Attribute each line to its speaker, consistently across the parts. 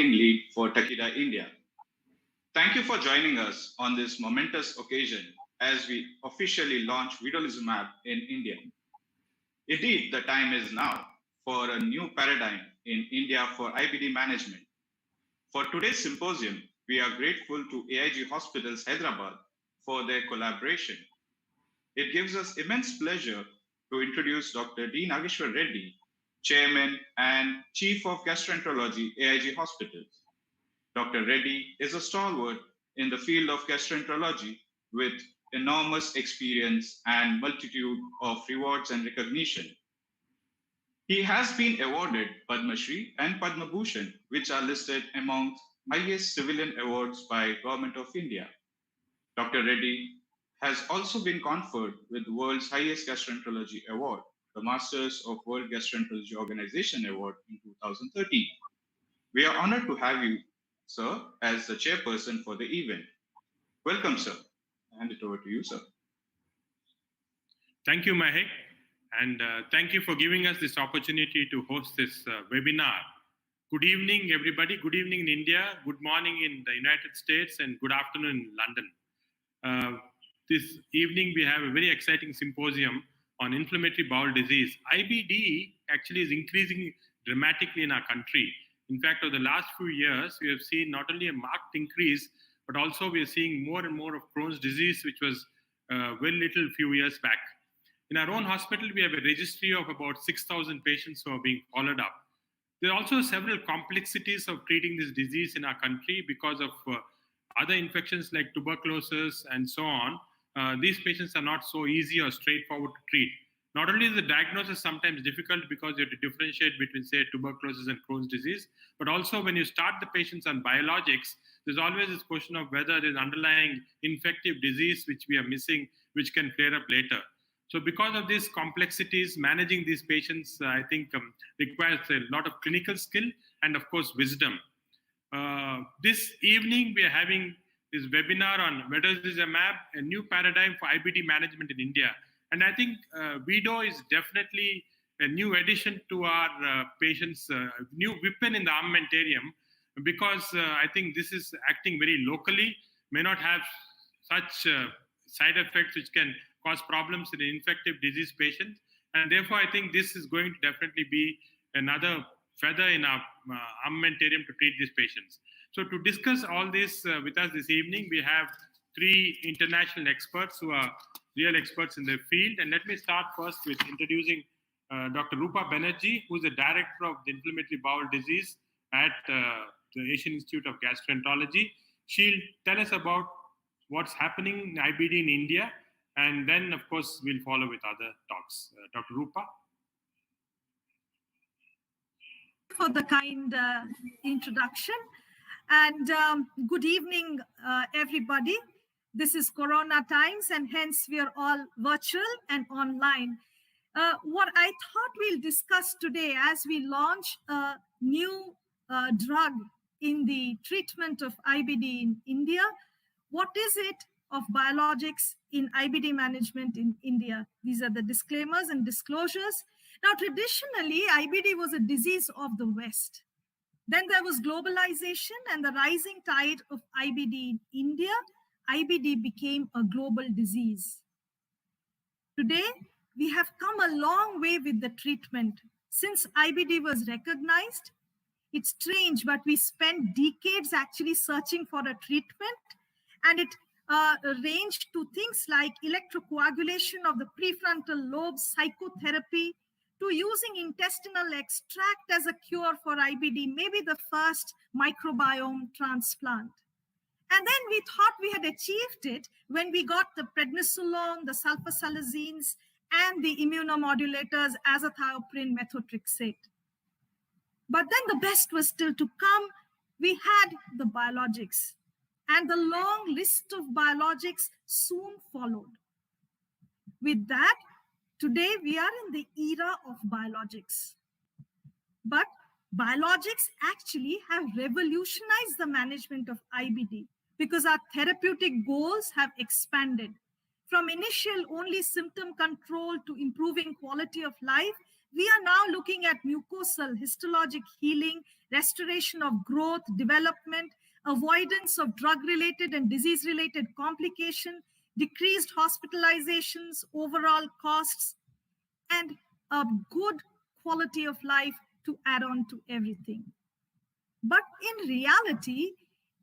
Speaker 1: lead for Takeda India. Thank you for joining us on this momentous occasion as we officially launch vedolizumab in India. Indeed, the time is now for a new paradigm in India for IBD management. For today's symposium, we are grateful to AIG Hospitals Hyderabad for their collaboration. It gives us immense pleasure to introduce Dr. D. Nageshwar Reddy, Chairman and Chief of Gastroenterology, AIG Hospitals. Dr. Reddy is a stalwart in the field of gastroenterology with enormous experience and multitude of rewards and recognition. He has been awarded Padma Shri and Padma Bhushan, which are listed among highest civilian awards by Government of India. Dr. Reddy has also been conferred with the world's highest gastroenterology award, the Masters of World Gastroenterology Organization Award in 2013. We are honored to have you, sir, as the chairperson for the event. Welcome, sir. I hand it over to you, sir.
Speaker 2: Thank you, Mahek. And thank you for giving us this opportunity to host this webinar. Good evening, everybody. Good evening in India. Good morning in the United States, and good afternoon in London. This evening, we have a very exciting symposium on inflammatory bowel disease. IBD actually is increasing dramatically in our country. In fact, over the last few years, we have seen not only a marked increase, but also we are seeing more and more of Crohn's disease, which was very little few years back. In our own hospital, we have a registry of about 6,000 patients who are being followed up. There are also several complexities of treating this disease in our country because of other infections like tuberculosis and so on. These patients are not so easy or straightforward to treat. Not only is the diagnosis sometimes difficult because you have to differentiate between, say, tuberculosis and Crohn's disease, but also when you start the patients on biologics, there's always this question of whether there's underlying infective disease which we are missing, which can flare up later. So because of these complexities, managing these patients, I think requires a lot of clinical skill and, of course, wisdom. This evening, we are having this webinar on vedolizumab, a new paradigm for IBD management in India. And I think Vedo is definitely a new addition to our patients, new weapon in the armamentarium, because I think this is acting very locally, may not have such side effects which can cause problems in an infective disease patient. And therefore, I think this is going to definitely be another feather in our armamentarium to treat these patients. So to discuss all this with us this evening, we have three international experts who are real experts in their field. And let me start first with introducing Dr. Rupa Banerjee, who is the director of the inflammatory bowel disease at the Asian Institute of Gastroenterology. She'll tell us about what's happening in IBD in India. And then, of course, we'll follow with other talks. Dr. Rupa.
Speaker 3: For the kind introduction. And good evening, everybody. This is Corona times, and hence we are all virtual and online. What I thought we'll discuss today as we launch a new drug in the treatment of IBD in India, what is it of biologics in IBD management in India? These are the disclaimers and disclosures. Now, traditionally, IBD was a disease of the West. Then there was globalization and the rising tide of IBD in India. IBD became a global disease. Today, we have come a long way with the treatment. Since IBD was recognized, it's strange, but we spent decades actually searching for a treatment, and it ranged to things like electrocoagulation of the prefrontal lobe, psychotherapy, to using intestinal extract as a cure for IBD, maybe the first microbiome transplant. And then we thought we had achieved it when we got the prednisolone, the sulfasalazines, and the immunomodulators, azathioprine, methotrexate. But then the best was still to come. We had the biologics, and the long list of biologics soon followed. With that, today we are in the era of biologics. But biologics actually have revolutionized the management of IBD because our therapeutic goals have expanded. From initial only symptom control to improving quality of life, We are now looking at mucosal histologic healing, restoration of growth, development, avoidance of drug-related and disease-related complication, decreased hospitalizations, overall costs, and a good quality of life to add on to everything. But in reality,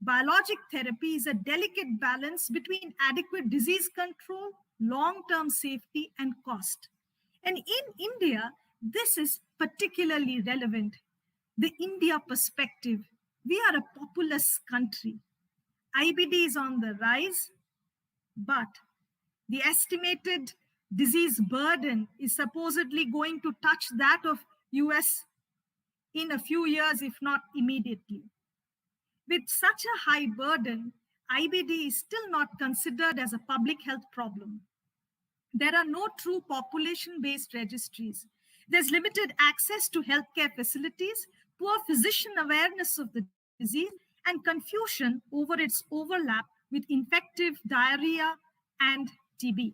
Speaker 3: biologic therapy is a delicate balance between adequate disease control, long-term safety, and cost. And in India, this is particularly relevant. The India perspective. We are a populous country. IBD is on the rise, but the estimated disease burden is supposedly going to touch that of US in a few years, if not immediately. With such a high burden, IBD is still not considered as a public health problem. There are no true population-based registries. There's limited access to healthcare facilities, poor physician awareness of the disease, and confusion over its overlap with infective diarrhea and TB.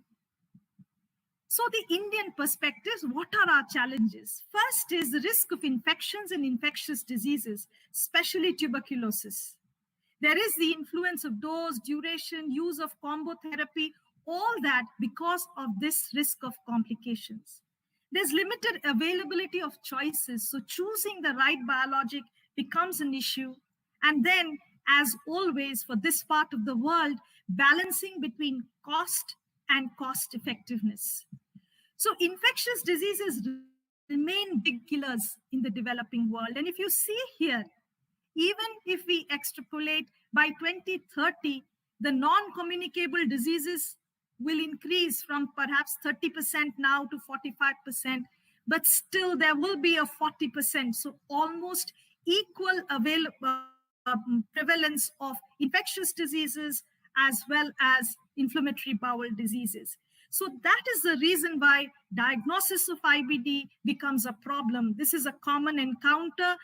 Speaker 3: So the Indian perspectives, what are our challenges? First is the risk of infections and infectious diseases, especially tuberculosis. There is the influence of dose, duration, use of combo therapy, all that because of this risk of complications. There's limited availability of choices, so choosing the right biologic becomes an issue. And then, as always, for this part of the world, balancing between cost and cost effectiveness. So infectious diseases remain big killers in the developing world. And if you see here, even if we extrapolate by 2030, the non-communicable diseases will increase from perhaps 30% now to 45%, but still there will be a 40%. So almost equal prevalence of infectious diseases as well as inflammatory bowel diseases. So that is the reason why diagnosis of IBD becomes a problem. This is a common encounter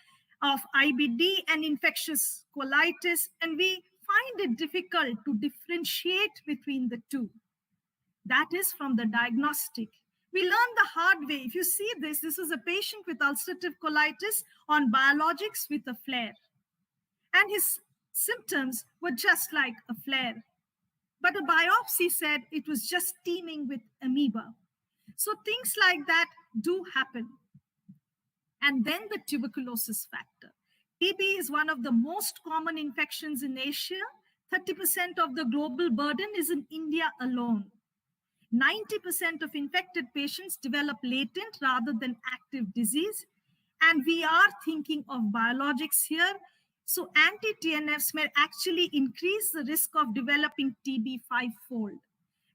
Speaker 3: of IBD and infectious colitis, and we find it difficult to differentiate between the two. That is from the diagnostic. We learned the hard way. If you see this, this is a patient with ulcerative colitis on biologics with a flare. And his symptoms were just like a flare. But a biopsy said it was just teeming with amoeba. So things like that do happen. And then the tuberculosis factor. TB is one of the most common infections in Asia. 30% of the global burden is in India alone. 90% of infected patients develop latent rather than active disease. And we are thinking of biologics here. So anti-TNFs may actually increase the risk of developing TB fivefold.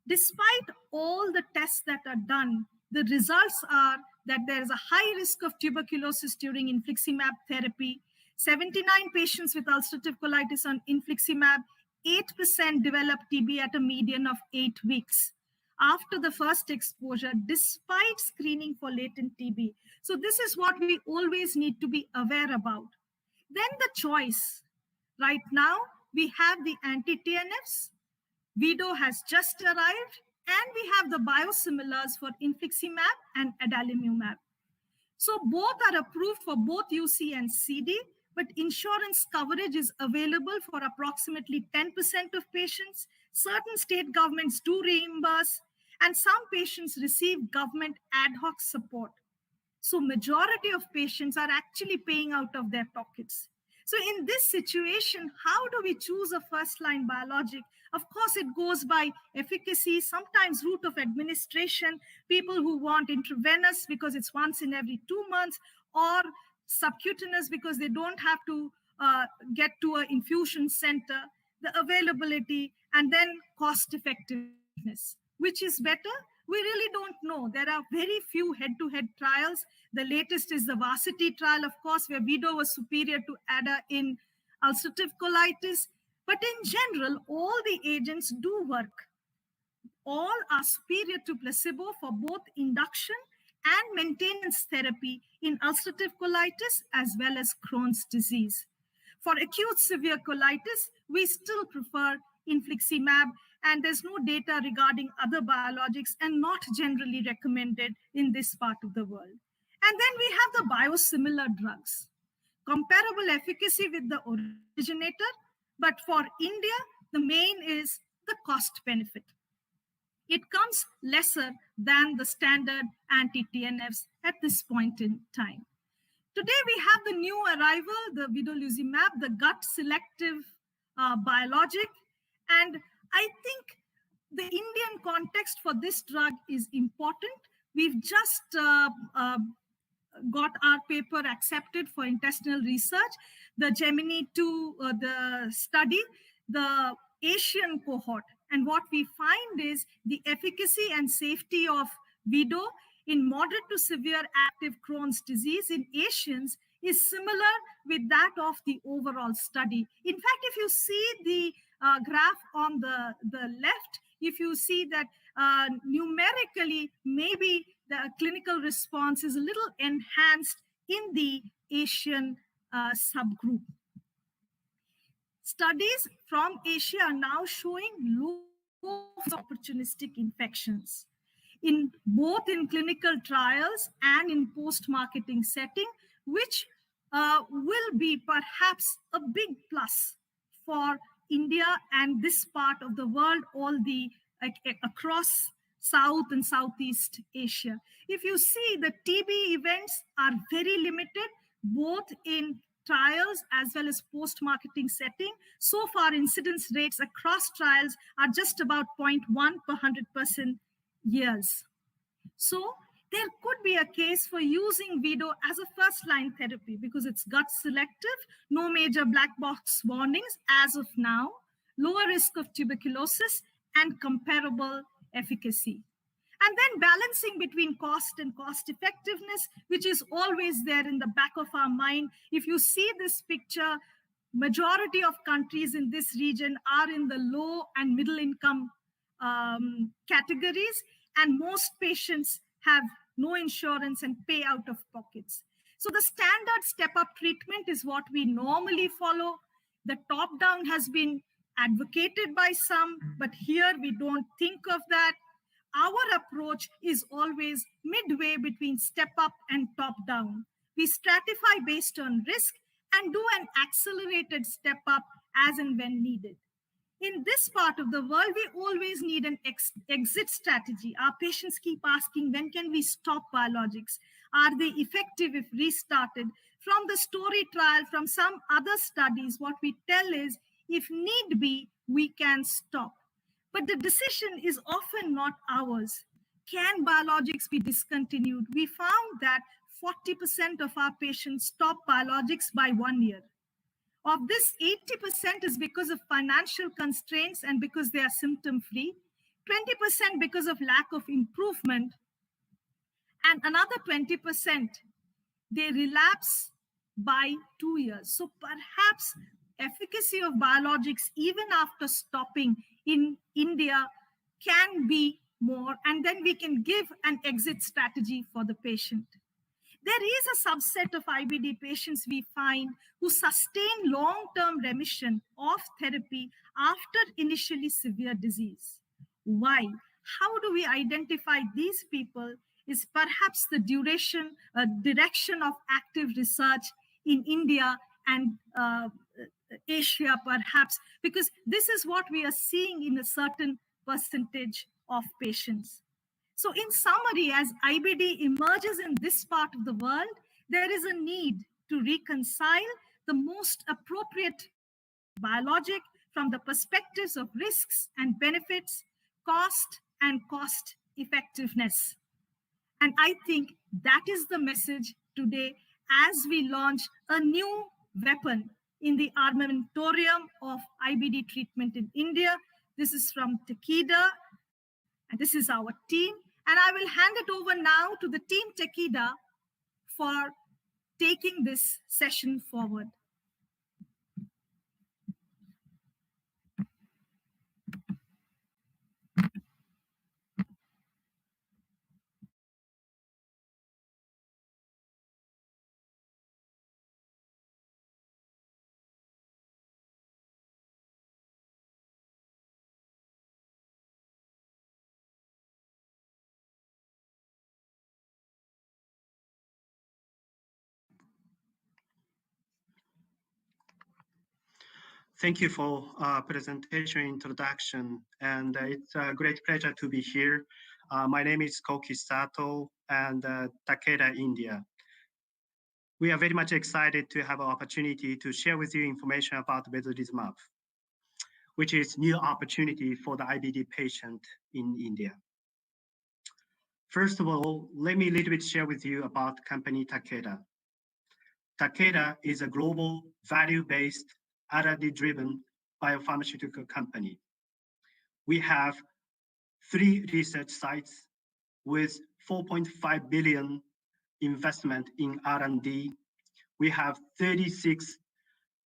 Speaker 3: Despite all the tests that are done, the results are that there is a high risk of tuberculosis during infliximab therapy. 79 patients with ulcerative colitis on infliximab, 8% develop TB at a median of 8 weeks after the first exposure, despite screening for latent TB. So this is what we always need to be aware about. Then the choice. Right now, we have the anti-TNFs. Vido has just arrived, and we have the biosimilars for infliximab and adalimumab. So both are approved for both UC and CD, but insurance coverage is available for approximately 10% of patients. Certain state governments do reimburse, and some patients receive government ad hoc support. So majority of patients are actually paying out of their pockets. So in this situation, how do we choose a first-line biologic? Of course, it goes by efficacy, sometimes route of administration, people who want intravenous because it's once in every 2 months, or subcutaneous because they don't have to get to an infusion center, the availability, and then cost effectiveness. Which is better? We really don't know. There are very few head-to-head trials. The latest is the Varsity trial, of course, where Vido was superior to ADA in ulcerative colitis. But in general, all the agents do work. All are superior to placebo for both induction and maintenance therapy in ulcerative colitis as well as Crohn's disease. For acute severe colitis, we still prefer infliximab, and there's no data regarding other biologics and not generally recommended in this part of the world. And then we have the biosimilar drugs, comparable efficacy with the originator, but for India, the main is the cost benefit. It comes lesser than the standard anti-TNFs at this point in time. Today, we have the new arrival, the vedolizumab, the gut selective biologic. And I think the Indian context for this drug is important. We've just got our paper accepted for intestinal research. The Gemini 2, the study, the Asian cohort. And what we find is the efficacy and safety of Vido in moderate to severe active Crohn's disease in Asians is similar with that of the overall study. In fact, if you see the graph on the left, if you see that numerically, maybe the clinical response is a little enhanced in the Asian subgroup. Studies from Asia are now showing low opportunistic infections in both in clinical trials and in post-marketing setting, which will be perhaps a big plus for India and this part of the world, all the across South and Southeast Asia. If you see, the TB events are very limited, both in trials as well as post-marketing setting. So far, incidence rates across trials are just about 0.1 per 100% years. So there could be a case for using Vido as a first-line therapy because it's gut selective, no major black box warnings as of now, lower risk of tuberculosis, and comparable efficacy. And then balancing between cost and cost effectiveness, which is always there in the back of our mind. If you see this picture, majority of countries in this region are in the low and middle income categories, and most patients have no insurance and pay out of pockets. So the standard step-up treatment is what we normally follow. The top-down has been advocated by some, but here we don't think of that. Our approach is always midway between step-up and top-down. We stratify based on risk and do an accelerated step-up as and when needed. In this part of the world, we always need an exit strategy. Our patients keep asking, when can we stop biologics? Are they effective if restarted? From the story trial, from some other studies, what we tell is, if need be, we can stop. But the decision is often not ours. Can biologics be discontinued? We found that 40% of our patients stop biologics by 1 year. Of this, 80% is because of financial constraints and because they are symptom-free, 20% because of lack of improvement, and another 20%, they relapse by 2 years. So perhaps efficacy of biologics, even after stopping in India, can be more, and then we can give an exit strategy for the patient. There is a subset of IBD patients we find who sustain long-term remission of therapy after initially severe disease. Why? How do we identify these people is perhaps the direction of active research in India and Asia, perhaps, because this is what we are seeing in a certain percentage of patients. So in summary, as IBD emerges in this part of the world, there is a need to reconcile the most appropriate biologic from the perspectives of risks and benefits, cost and cost effectiveness. And I think that is the message today as we launch a new weapon in the armamentarium of IBD treatment in India. This is from Takeda, and this is our team. And I will hand it over now to the team Takeda for taking this session forward.
Speaker 4: Thank you for presentation introduction, and it's a great pleasure to be here. My name is Koki Sato and Takeda, India. We are very much excited to have an opportunity to share with you information about vedolizumab, which is new opportunity for the IBD patient in India. First of all, let me a little bit share with you about company Takeda. Takeda is a global value-based, R&D-driven biopharmaceutical company. We have 3 research sites with 4.5 billion investment in R&D. We have 36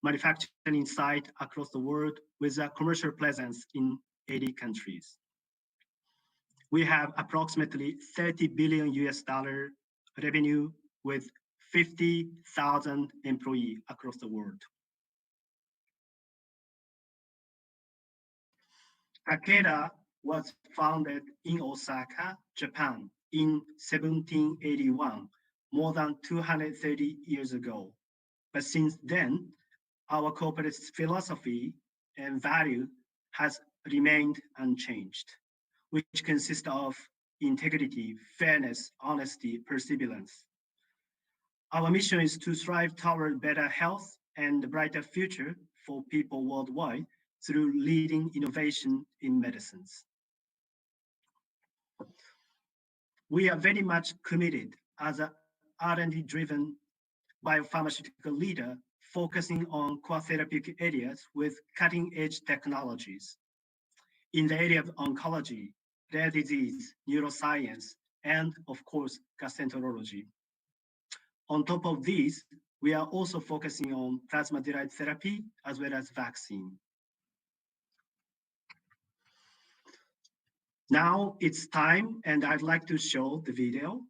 Speaker 4: manufacturing sites across the world with a commercial presence in 80 countries. We have approximately 30 billion US dollar revenue with 50,000 employees across the world. Takeda was founded in Osaka, Japan in 1781, more than 230 years ago. But since then, our corporate philosophy and value has remained unchanged, which consists of integrity, fairness, honesty, perseverance. Our mission is to strive toward better health and a brighter future for people worldwide through leading innovation in medicines. We are very much committed as an R&D-driven biopharmaceutical leader focusing on core therapeutic areas with cutting-edge technologies. In the area of oncology, rare disease, neuroscience, and of course, gastroenterology. On top of these, we are also focusing on plasma-derived therapy as well as vaccine. Now it's time, and I'd like to show the video.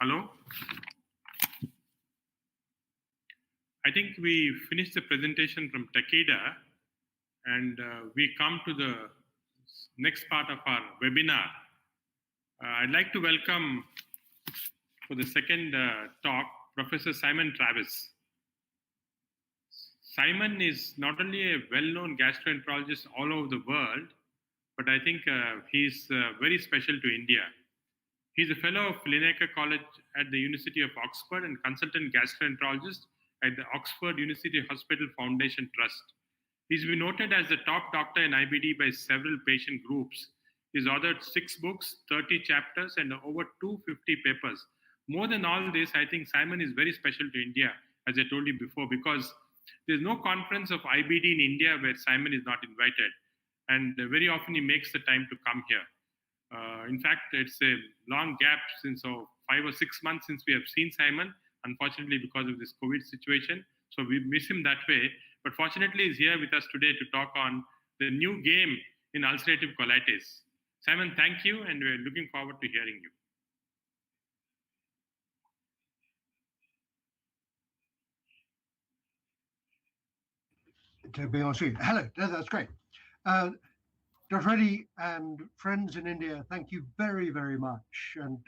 Speaker 2: Hello? I think we finished the presentation from Takeda, and we come to the next part of our webinar. I'd like to welcome for the second talk, Professor Simon Travis. Simon is not only a well-known gastroenterologist all over the world, but I think he's very special to India. He's a fellow of Linacre College at the University of Oxford and consultant gastroenterologist at the Oxford University Hospital Foundation Trust. He's been noted as the top doctor in IBD by several patient groups. He's authored 6 books, 30 chapters, and over 250 papers. More than all this, I think Simon is very special to India, as I told you before, because there's no conference of IBD in India where Simon is not invited. And very often he makes the time to come here. In fact, it's a long gap since 5 or 6 months since we have seen Simon, unfortunately because of this COVID situation. So we miss him that way. But fortunately, he's here with us today to talk on the new game in ulcerative colitis. Simon, thank you, and we're looking forward to hearing you.
Speaker 5: To be honest with you. Hello, that's great. Dr. Reddy and friends in India, thank you very, very much. And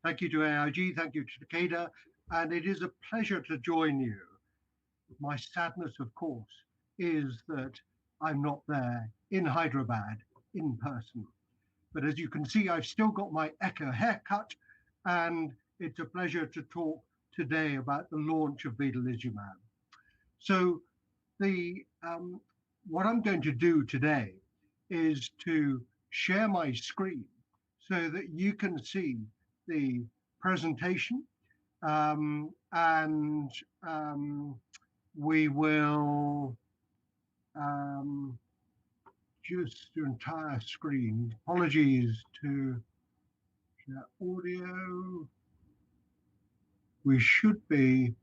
Speaker 5: thank you to AIG, thank you to Takeda. And it is a pleasure to join you. My sadness, of course, is that I'm not there in Hyderabad in person. But as you can see, I've still got my Echo haircut, and it's a pleasure to talk today about the launch of vedolizumab. So what I'm going to do today is to share my screen so that you can see the presentation, and we will just do entire screen. Apologies to share audio. We should be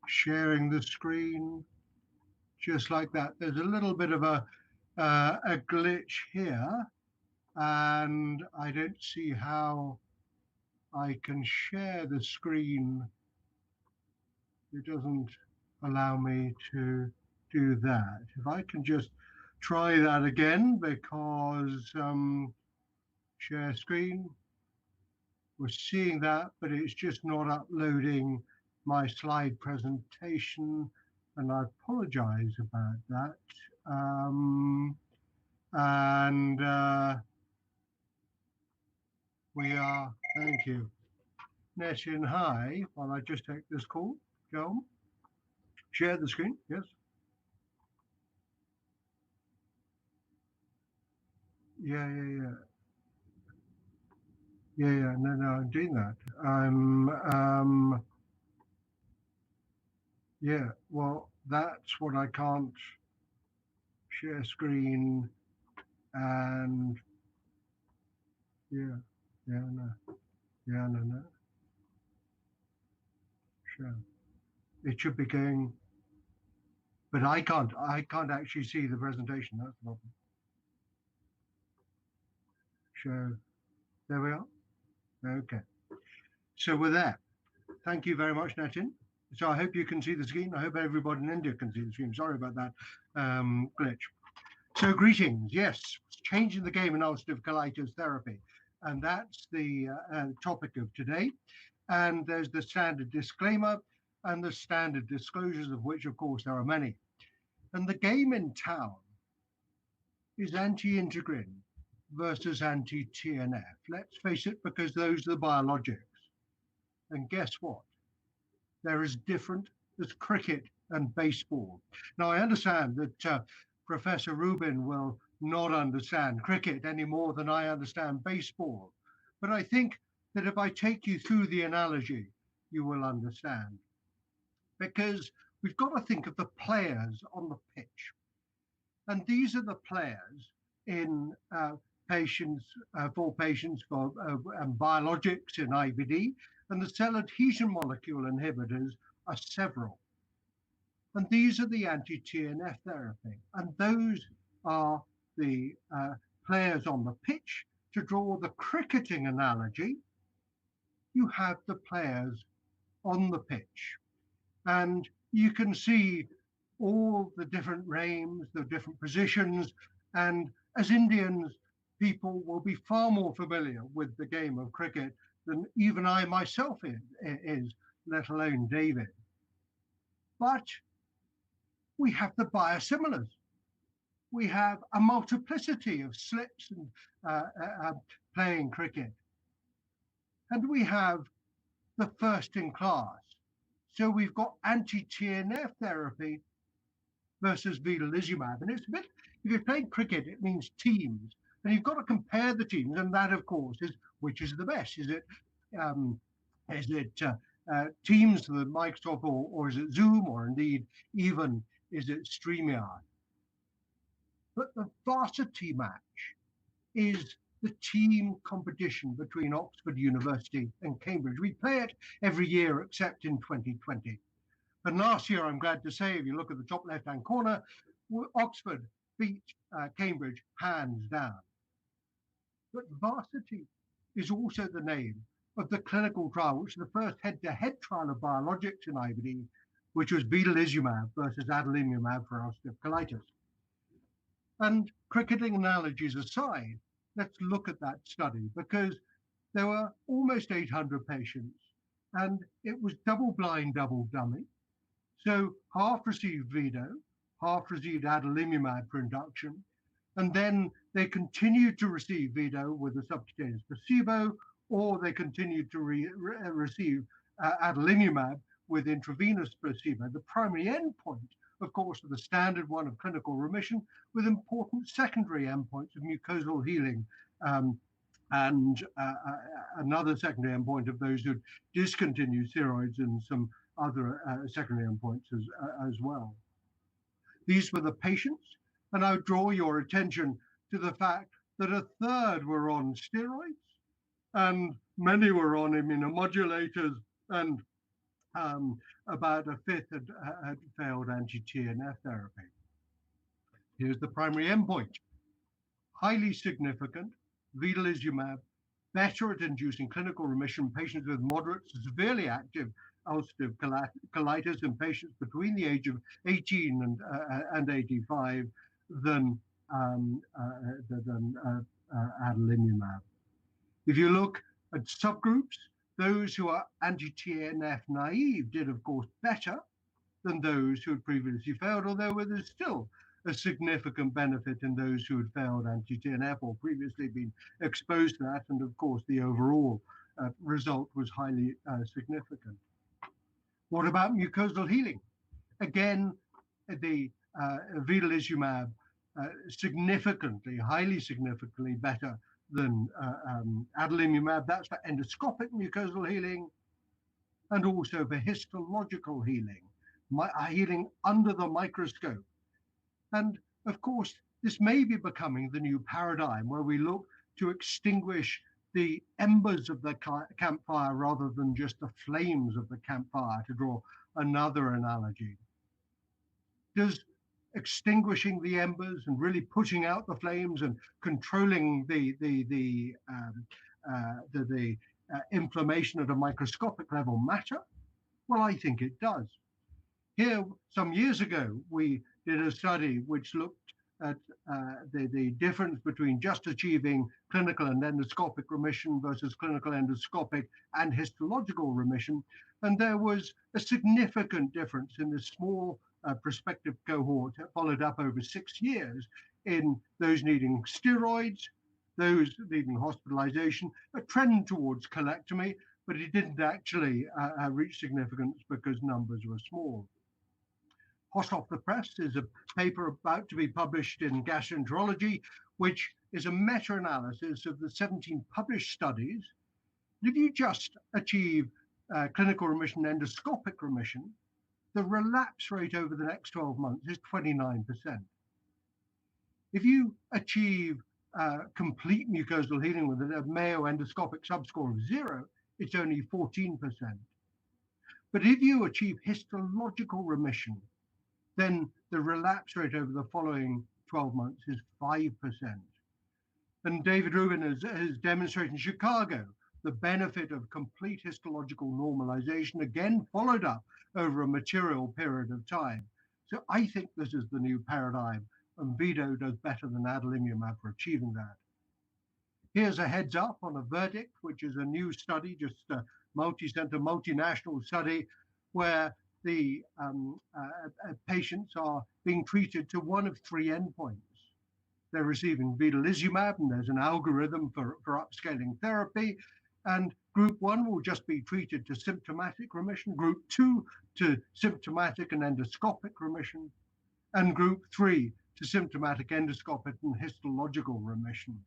Speaker 5: sharing the screen just like that. There's a little bit of a glitch here, and I don't see how I can share the screen. It doesn't allow me to do that. If I can just try that again, because share screen, we're seeing that, but it's just not uploading my slide presentation, and I apologize about that. We are, thank you. Netin, hi, while I just take this call. Go on. Share the screen, yes. Yeah, no, I'm doing that. Yeah, well, that's what I can't share screen, and no. Sure. It should be going, but I can't actually see the presentation. That's the problem. So there we are. Okay. So we're there. Thank you very much, Netin. So I hope you can see the screen. I hope everybody in India can see the screen. Sorry about that glitch. So greetings. Yes, changing the game in ulcerative colitis therapy. And that's the topic of today. And there's the standard disclaimer and the standard disclosures, of which, of course, there are many. And the game in town is anti-integrin versus anti-TNF. Let's face it, because those are the biologics. And guess what? They're as different as cricket and baseball. Now, I understand that Professor Rubin will not understand cricket any more than I understand baseball. But I think that if I take you through the analogy, you will understand. Because we've got to think of the players on the pitch. And these are the players in patients for biologics in IBD, and the cell adhesion molecule inhibitors are several. And these are the anti-TNF therapy. And those are the players on the pitch. To draw the cricketing analogy, you have the players on the pitch. And you can see all the different names, the different positions. And as Indians, people will be far more familiar with the game of cricket than even I myself is, let alone David. But we have the biosimilars. We have a multiplicity of slips and playing cricket. And we have the first in class. So we've got anti-TNF therapy versus vedolizumab. And it's a bit, if you're playing cricket, it means teams. And you've got to compare the teams. And that, of course, is which is the best. Is it Teams, the Microsoft, or is it Zoom, or indeed even is it StreamYard? But the varsity match is the team competition between Oxford University and Cambridge. We play it every year except in 2020. And last year, I'm glad to say, if you look at the top left-hand corner, Oxford beat Cambridge hands down. But varsity is also the name of the clinical trial, which is the first head-to-head trial of biologics in IBD, which was vedolizumab versus adalimumab for ulcerative colitis. And cricketing analogies aside, let's look at that study, because there were almost 800 patients and it was double-blind, double-dummy. So half received Vedo, half received adalimumab for induction, and then they continued to receive Vedo with a subcutaneous placebo, or they continued to receive adalimumab with intravenous placebo. The primary endpoint, of course, was the standard one of clinical remission, with important secondary endpoints of mucosal healing and another secondary endpoint of those who discontinued steroids and some other secondary endpoints as well. These were the patients, and I would draw your attention to the fact that a third were on steroids and many were on immunomodulators, and about a fifth had failed anti-TNF therapy. Here's the primary endpoint. Highly significant, vedolizumab, better at inducing clinical remission in patients with moderate to severely active ulcerative colitis in patients between the age of 18 and 85 than adalimumab. If you look at subgroups, those who are anti-TNF naive did, of course, better than those who had previously failed, although there's still a significant benefit in those who had failed anti-TNF or previously been exposed to that. And of course, the overall result was highly significant. What about mucosal healing? Again, the vedolizumab significantly, highly significantly better than adalimumab. That's for endoscopic mucosal healing and also for histological healing, healing under the microscope. And of course, this may be becoming the new paradigm where we look to extinguish the embers of the campfire rather than just the flames of the campfire, to draw another analogy. Does extinguishing the embers and really putting out the flames and controlling the inflammation at a microscopic level matter? Well, I think it does. Here, some years ago, we did a study which looked at the difference between just achieving clinical and endoscopic remission versus clinical endoscopic and histological remission. And there was a significant difference in this small prospective cohort followed up over 6 years in those needing steroids, those needing hospitalization, a trend towards colectomy, but it didn't actually reach significance because numbers were small. Hot off the press is a paper about to be published in Gastroenterology, which is a meta-analysis of the 17 published studies. If you just achieve clinical remission, endoscopic remission, the relapse rate over the next 12 months is 29%. If you achieve complete mucosal healing with a Mayo endoscopic subscore of 0, it's only 14%. But if you achieve histological remission, then the relapse rate over the following 12 months is 5%. And David Rubin has demonstrated in Chicago the benefit of complete histological normalization, again followed up over a material period of time. So I think this is the new paradigm, and Vido does better than adalimumab for achieving that. Here's a heads up on a verdict, which is a new study, just a multi-center, multinational study, where the patients are being treated to one of three endpoints. They're receiving vedolizumab, and there's an algorithm for upscaling therapy. And group one will just be treated to symptomatic remission, group two to symptomatic and endoscopic remission, and group three to symptomatic, endoscopic, and histological remission.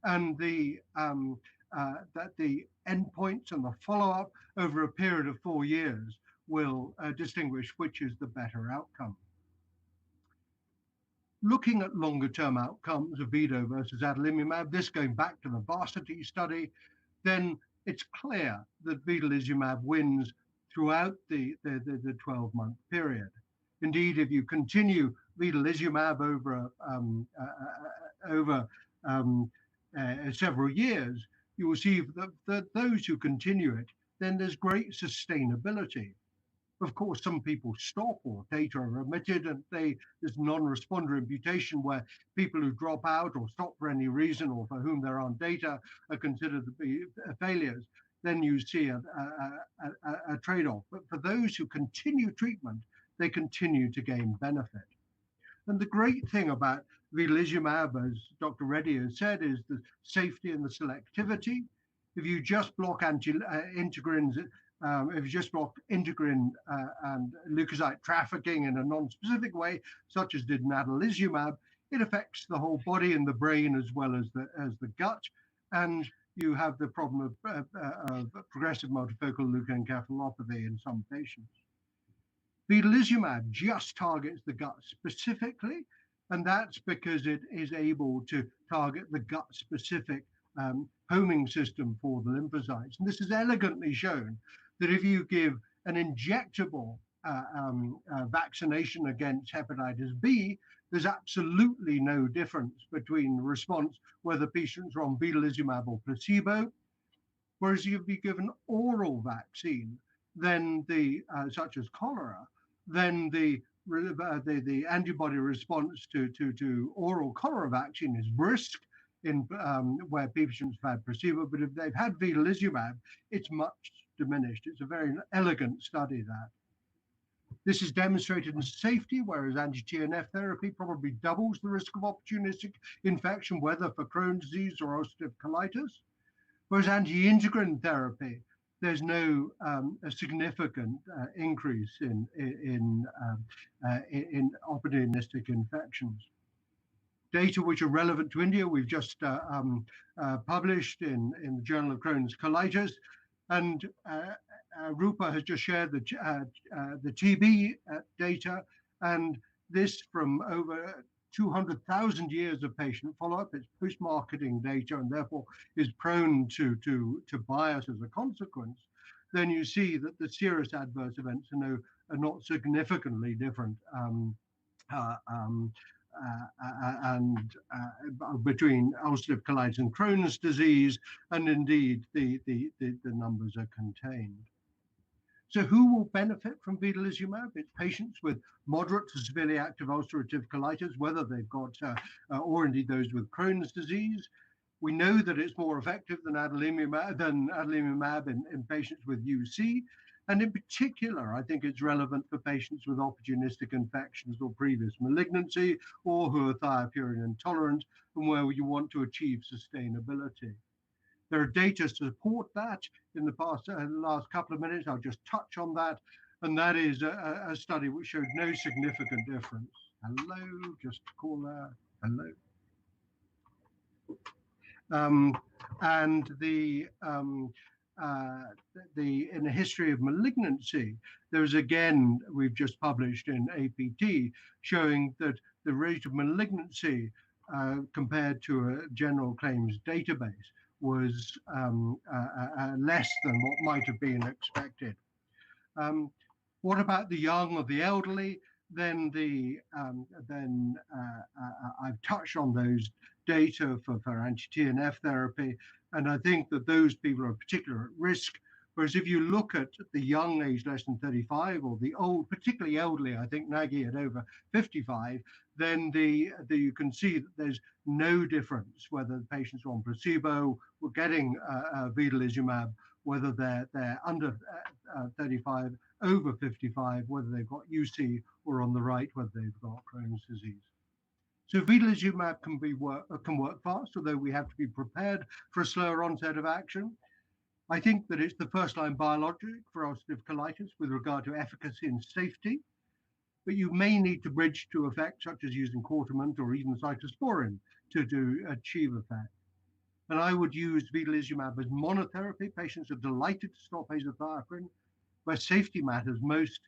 Speaker 5: And that the endpoints and the follow-up over a period of 4 years will distinguish which is the better outcome. Looking at longer-term outcomes of Vido versus adalimumab, this going back to the VARSITY study, then it's clear that vedolizumab wins throughout the 12-month period. Indeed, if you continue vedolizumab over several years, you will see that those who continue it, then there's great sustainability. Of course, some people stop or data are omitted, and there's non-responder imputation where people who drop out or stop for any reason or for whom there aren't data are considered to be failures. Then you see a trade-off. But for those who continue treatment, they continue to gain benefit. And the great thing about vedolizumab, as Dr. Reddy has said, is the safety and the selectivity. If you just block integrins, if you just block integrin and leukocyte trafficking in a non-specific way, such as did adalimumab, it affects the whole body and the brain as well as the gut, and you have the problem of progressive multifocal leukoencephalopathy in some patients. Vedolizumab just targets the gut specifically, and that's because it is able to target the gut-specific homing system for the lymphocytes. And this is elegantly shown that if you give an injectable vaccination against hepatitis B, there's absolutely no difference between the response whether patients are on vedolizumab or placebo. Whereas if you give an oral vaccine, then such as cholera, then the antibody response to oral cholera vaccine is brisk in where patients have had placebo, but if they've had vedolizumab, it's much diminished. It's a very elegant study that. This is demonstrated in safety, whereas anti-TNF therapy probably doubles the risk of opportunistic infection, whether for Crohn's disease or ulcerative colitis. Whereas anti-integrin therapy, there's no significant increase in opportunistic infections. Data which are relevant to India, we've just published in the Journal of Crohn's Colitis, and Rupa has just shared the TB data, and this from over 200,000 years of patient follow-up. It's post-marketing data and therefore is prone to bias as a consequence. Then you see that the serious adverse events are not significantly different between ulcerative colitis and Crohn's disease, and indeed the numbers are contained. So who will benefit from vedolizumab? It's patients with moderate to severely active ulcerative colitis, whether they've got, or indeed those with Crohn's disease. We know that it's more effective than adalimumab in patients with UC. And in particular, I think it's relevant for patients with opportunistic infections or previous malignancy, or who are thiopurine intolerant, and where you want to achieve sustainability. There are data to support that. In the last couple of minutes, I'll just touch on that. And that is a study which showed no significant difference. Hello, just call there. Hello. And in the history of malignancy, there's again, we've just published in APT, showing that the rate of malignancy compared to a general claims database was less than what might have been expected. What about the young or the elderly? then I've touched on those data for anti-TNF therapy, and I think that those people are particularly at risk. Whereas if you look at the young age, less than 35, or the old, particularly elderly, I think Nagy at over 55, then you can see that there's no difference whether the patients are on placebo or getting vedolizumab, whether they're under 35, over 55, whether they've got UC, or on the right, whether they've got Crohn's disease. So vedolizumab can work fast, although we have to be prepared for a slower onset of action. I think that it's the first-line biologic for ulcerative colitis with regard to efficacy and safety, but you may need to bridge to effect, such as using cortimant or even cyclosporin to achieve effect. And I would use vedolizumab as monotherapy. Patients are delighted to stop azathioprine, where safety matters most,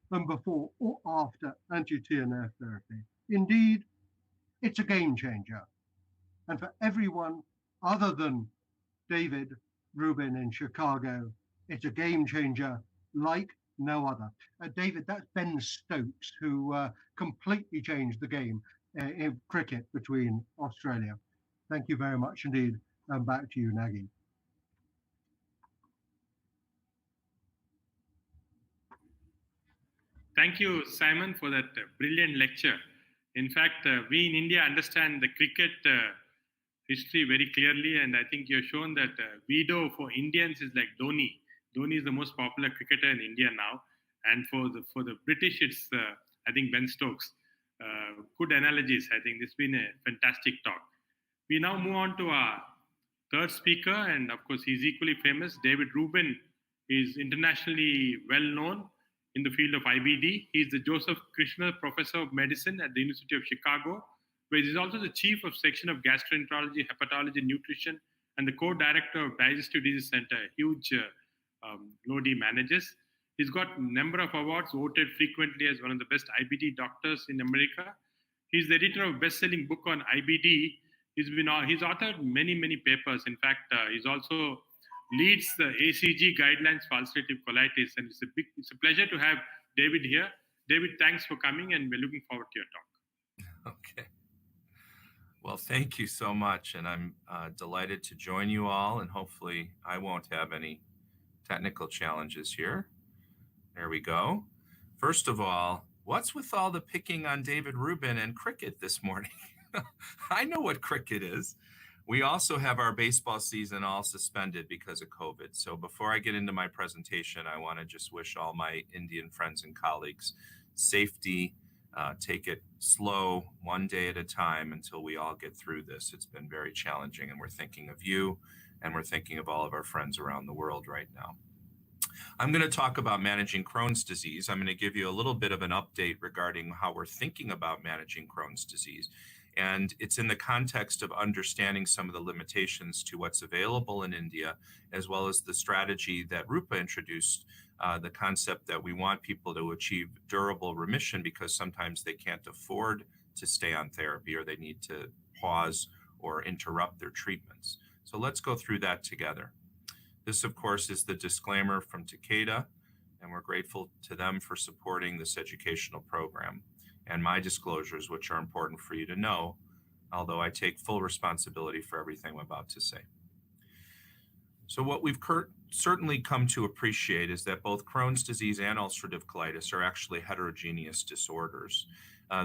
Speaker 5: than before or after anti-TNF therapy. Indeed, it's a game changer. And for everyone other than David Rubin in Chicago, it's a game changer like no other. David, that's Ben Stokes, who completely changed the game in cricket between Australia. Thank you very much indeed. And back to you, Nagy.
Speaker 2: Thank you, Simon, for that brilliant lecture. In fact, we in India understand the cricket history very clearly, and I think you've shown that Vedo for Indians is like Dhoni. Dhoni is the most popular cricketer in India now, and for the British, it's I think Ben Stokes. Good analogies. I think it's been a fantastic talk. We now move on to our third speaker, and of course, he's equally famous. David Rubin is internationally well known in the field of IBD. He's the Joseph Krishna Professor of Medicine at the University of Chicago, where he's also the Chief of Section of Gastroenterology, Hepatology, Nutrition, and the Co-Director of Digestive Disease Center, a huge Lodi manages. He's got a number of awards, voted frequently as one of the best IBD doctors in America. He's the editor of a best-selling book on IBD. He's authored many papers. In fact, he's also leads the ACG guidelines for ulcerative colitis, and it's a pleasure to have David here. David, thanks for coming, and we're looking forward to your talk.
Speaker 6: Okay. Well, thank you so much, and I'm delighted to join you all, and hopefully I won't have any technical challenges here. There we go. First of all, what's with all the picking on David Rubin and cricket this morning? I know what cricket is. We also have our baseball season all suspended because of COVID. So before I get into my presentation, I want to just wish all my Indian friends and colleagues safety. Take it slow, one day at a time until we all get through this. It's been very challenging, and we're thinking of you, and we're thinking of all of our friends around the world right now. I'm going to talk about managing Crohn's disease. I'm going to give you a little bit of an update regarding how we're thinking about managing Crohn's disease. And it's in the context of understanding some of the limitations to what's available in India, as well as the strategy that Rupa introduced, the concept that we want people to achieve durable remission because sometimes they can't afford to stay on therapy or they need to pause or interrupt their treatments. So let's go through that together. This, of course, is the disclaimer from Takeda, and we're grateful to them for supporting this educational program. And my disclosures, which are important for you to know, although I take full responsibility for everything I'm about to say. So what we've certainly come to appreciate is that both Crohn's disease and ulcerative colitis are actually heterogeneous disorders.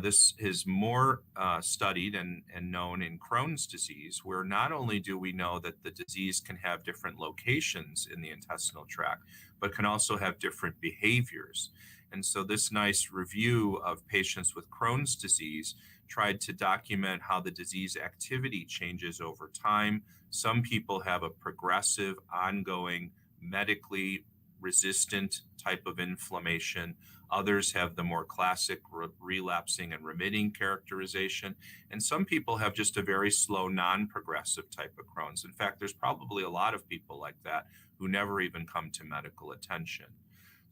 Speaker 6: This is more studied and known in Crohn's disease, where not only do we know that the disease can have different locations in the intestinal tract, but can also have different behaviors. And so this nice review of patients with Crohn's disease tried to document how the disease activity changes over time. Some people have a progressive, ongoing, medically resistant type of inflammation. Others have the more classic relapsing and remitting characterization. And some people have just a very slow, non-progressive type of Crohn's. In fact, there's probably a lot of people like that who never even come to medical attention.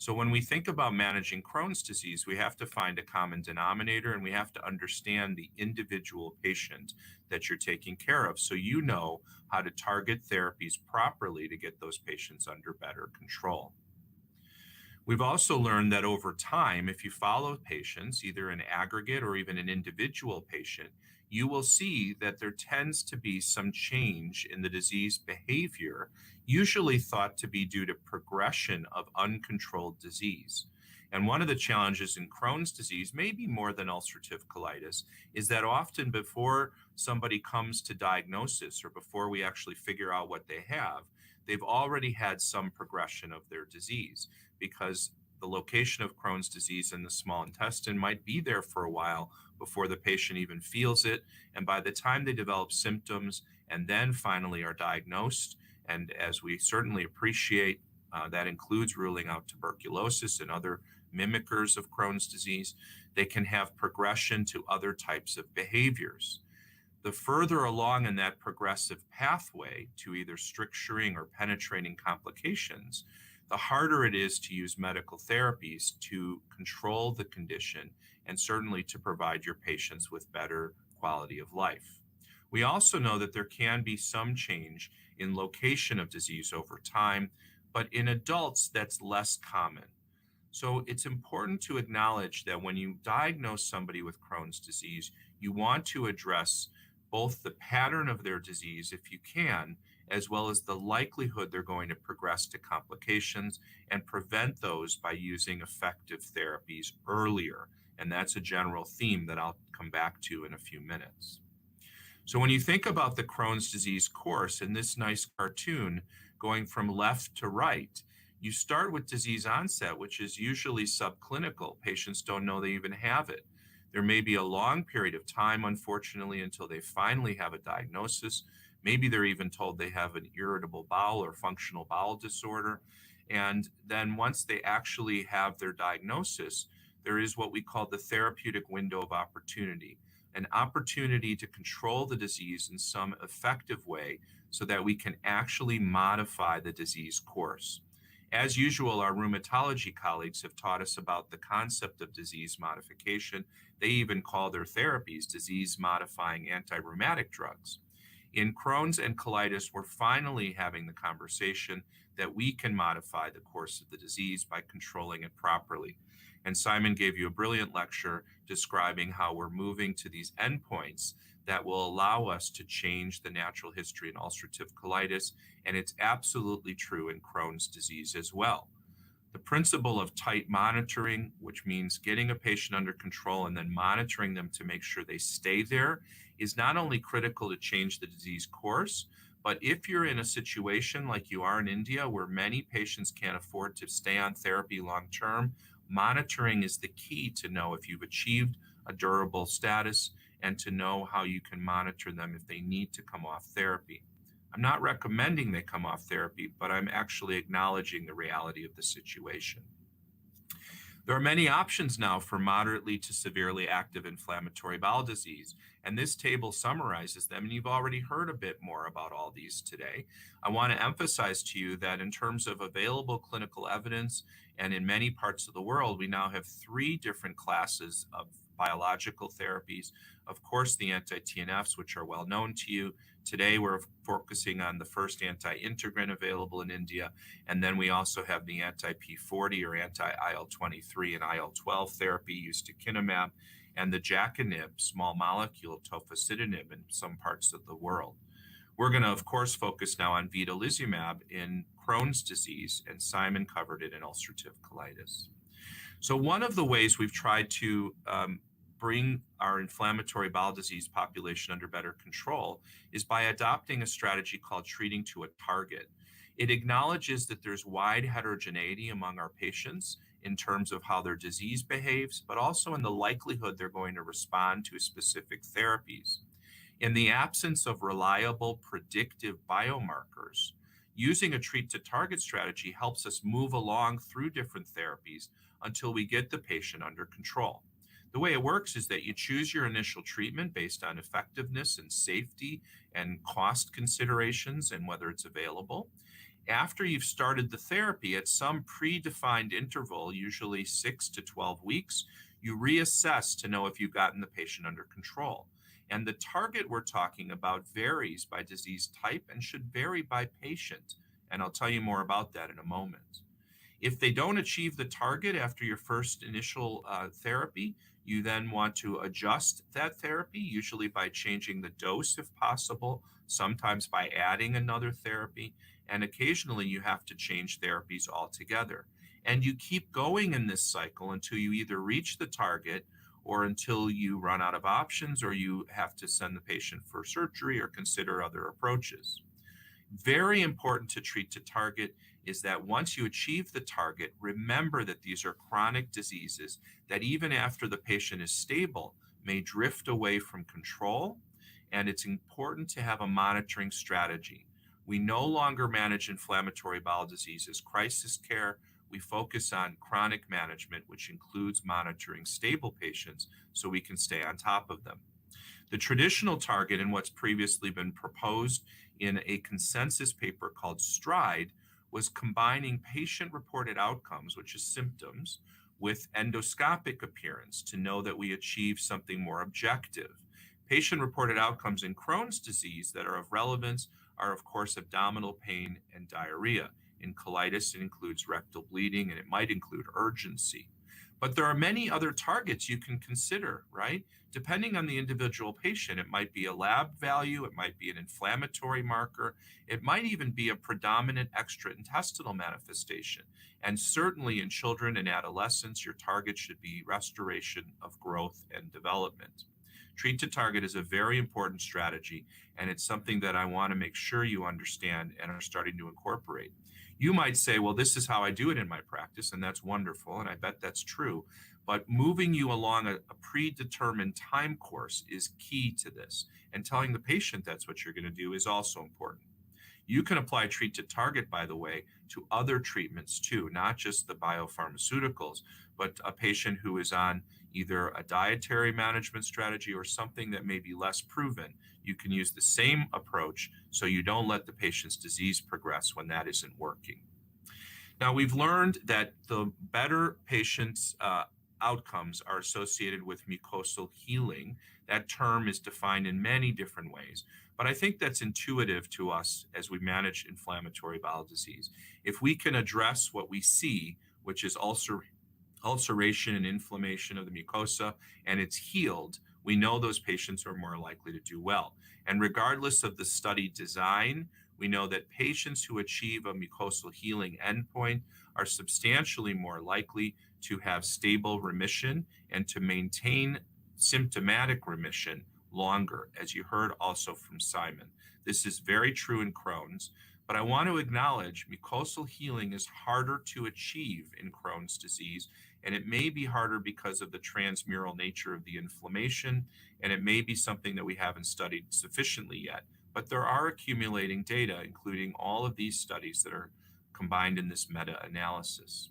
Speaker 6: So when we think about managing Crohn's disease, we have to find a common denominator, and we have to understand the individual patient that you're taking care of, so you know how to target therapies properly to get those patients under better control. We've also learned that over time, if you follow patients, either an aggregate or even an individual patient, you will see that there tends to be some change in the disease behavior, usually thought to be due to progression of uncontrolled disease. And one of the challenges in Crohn's disease, maybe more than ulcerative colitis, is that often before somebody comes to diagnosis or before we actually figure out what they have, they've already had some progression of their disease, because the location of Crohn's disease in the small intestine might be there for a while before the patient even feels it. And by the time they develop symptoms and then finally are diagnosed, and as we certainly appreciate, that includes ruling out tuberculosis and other mimickers of Crohn's disease, they can have progression to other types of behaviors. The further along in that progressive pathway to either stricturing or penetrating complications, the harder it is to use medical therapies to control the condition and certainly to provide your patients with better quality of life. We also know that there can be some change in location of disease over time, but in adults, that's less common. So it's important to acknowledge that when you diagnose somebody with Crohn's disease, you want to address both the pattern of their disease, if you can, as well as the likelihood they're going to progress to complications, and prevent those by using effective therapies earlier. And that's a general theme that I'll come back to in a few minutes. So when you think about the Crohn's disease course in this nice cartoon going from left to right, you start with disease onset, which is usually subclinical. Patients don't know they even have it. There may be a long period of time, unfortunately, until they finally have a diagnosis. Maybe they're even told they have an irritable bowel or functional bowel disorder. And then once they actually have their diagnosis, there is what we call the therapeutic window of opportunity, an opportunity to control the disease in some effective way so that we can actually modify the disease course. As usual, our rheumatology colleagues have taught us about the concept of disease modification. They even call their therapies disease-modifying anti-rheumatic drugs. In Crohn's and colitis, we're finally having the conversation that we can modify the course of the disease by controlling it properly. And Simon gave you a brilliant lecture describing how we're moving to these endpoints that will allow us to change the natural history in ulcerative colitis. And it's absolutely true in Crohn's disease as well. The principle of tight monitoring, which means getting a patient under control and then monitoring them to make sure they stay there, is not only critical to change the disease course, but if you're in a situation like you are in India, where many patients can't afford to stay on therapy long term, monitoring is the key to know if you've achieved a durable status and to know how you can monitor them if they need to come off therapy. I'm not recommending they come off therapy, but I'm actually acknowledging the reality of the situation. There are many options now for moderately to severely active inflammatory bowel disease, and this table summarizes them, and you've already heard a bit more about all these today. I want to emphasize to you that in terms of available clinical evidence, and in many parts of the world, we now have 3 different classes of biological therapies. Of course, the anti-TNFs, which are well known to you. Today, we're focusing on the first anti-integrin available in India. And then we also have the anti-P40 or anti-IL-23 and IL-12 therapy, ustekinumab, and the JAKinib, small molecule tofacitinib in some parts of the world. We're going to, of course, focus now on vedolizumab in Crohn's disease, and Simon covered it in ulcerative colitis. So one of the ways we've tried to bring our inflammatory bowel disease population under better control is by adopting a strategy called treating to a target. It acknowledges that there's wide heterogeneity among our patients in terms of how their disease behaves, but also in the likelihood they're going to respond to specific therapies. In the absence of reliable predictive biomarkers, using a treat to target strategy helps us move along through different therapies until we get the patient under control. The way it works is that you choose your initial treatment based on effectiveness and safety and cost considerations and whether it's available. After you've started the therapy at some predefined interval, usually 6 to 12 weeks, you reassess to know if you've gotten the patient under control. And the target we're talking about varies by disease type and should vary by patient. And I'll tell you more about that in a moment. If they don't achieve the target after your first initial therapy, you then want to adjust that therapy, usually by changing the dose if possible, sometimes by adding another therapy, and occasionally you have to change therapies altogether. And you keep going in this cycle until you either reach the target or until you run out of options or you have to send the patient for surgery or consider other approaches. Very important to treat to target is that once you achieve the target, remember that these are chronic diseases that even after the patient is stable may drift away from control, and it's important to have a monitoring strategy. We no longer manage inflammatory bowel disease as crisis care. We focus on chronic management, which includes monitoring stable patients so we can stay on top of them. The traditional target and what's previously been proposed in a consensus paper called STRIDE was combining patient-reported outcomes, which is symptoms, with endoscopic appearance to know that we achieve something more objective. Patient-reported outcomes in Crohn's disease that are of relevance are, of course, abdominal pain and diarrhea. In colitis, it includes rectal bleeding, and it might include urgency. But there are many other targets you can consider, right? Depending on the individual patient, it might be a lab value, it might be an inflammatory marker, it might even be a predominant extraintestinal manifestation. And certainly in children and adolescents, your target should be restoration of growth and development. Treat to target is a very important strategy, and it's something that I want to make sure you understand and are starting to incorporate. You might say, well, this is how I do it in my practice, and that's wonderful, and I bet that's true. But moving you along a predetermined time course is key to this, and telling the patient that's what you're going to do is also important. You can apply treat to target, by the way, to other treatments too, not just the biopharmaceuticals, but a patient who is on either a dietary management strategy or something that may be less proven. You can use the same approach so you don't let the patient's disease progress when that isn't working. Now, we've learned that the better patients' outcomes are associated with mucosal healing. That term is defined in many different ways, but I think that's intuitive to us as we manage inflammatory bowel disease. If we can address what we see, which is ulceration and inflammation of the mucosa, and it's healed, we know those patients are more likely to do well. And regardless of the study design, we know that patients who achieve a mucosal healing endpoint are substantially more likely to have stable remission and to maintain symptomatic remission longer, as you heard also from Simon. This is very true in Crohn's, but I want to acknowledge mucosal healing is harder to achieve in Crohn's disease, and it may be harder because of the transmural nature of the inflammation, and it may be something that we haven't studied sufficiently yet. But there are accumulating data, including all of these studies that are combined in this meta-analysis.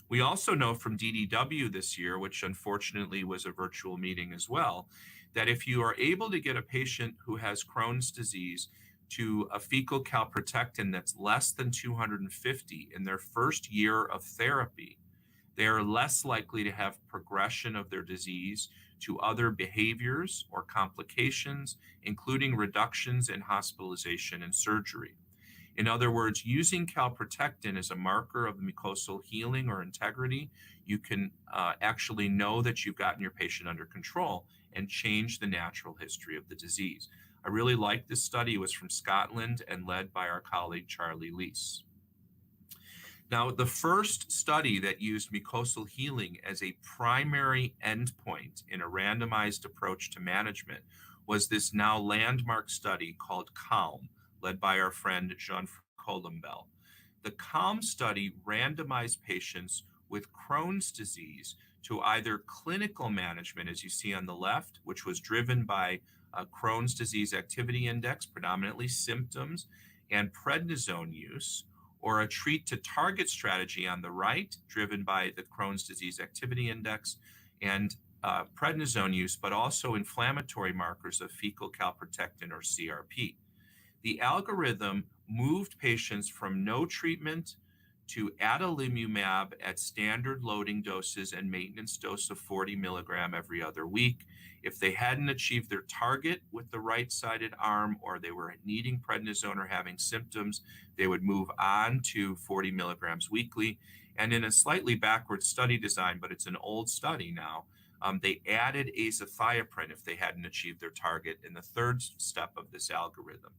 Speaker 6: We also know from DDW this year, which unfortunately was a virtual meeting as well, that if you are able to get a patient who has Crohn's disease to a fecal calprotectin that's less than 250 in their first year of therapy, they are less likely to have progression of their disease to other behaviors or complications, including reductions in hospitalization and surgery. In other words, using calprotectin as a marker of mucosal healing or integrity, you can actually know that you've gotten your patient under control and change the natural history of the disease. I really like this study. It was from Scotland and led by our colleague, Charlie Leese. Now, the first study that used mucosal healing as a primary endpoint in a randomized approach to management was this now landmark study called CALM, led by our friend Jean Colombel. The CALM study randomized patients with Crohn's disease to either clinical management, as you see on the left, which was driven by a Crohn's disease activity index, predominantly symptoms, and prednisone use, or a treat to target strategy on the right, driven by the Crohn's disease activity index and prednisone use, but also inflammatory markers of fecal calprotectin or CRP. The algorithm moved patients from no treatment to adalimumab at standard loading doses and maintenance dose of 40 milligram every other week. If they hadn't achieved their target with the right-sided arm, or they were needing prednisone or having symptoms, they would move on to 40 milligrams weekly. And in a slightly backward study design, but it's an old study now, they added azathioprine if they hadn't achieved their target in the third step of this algorithm.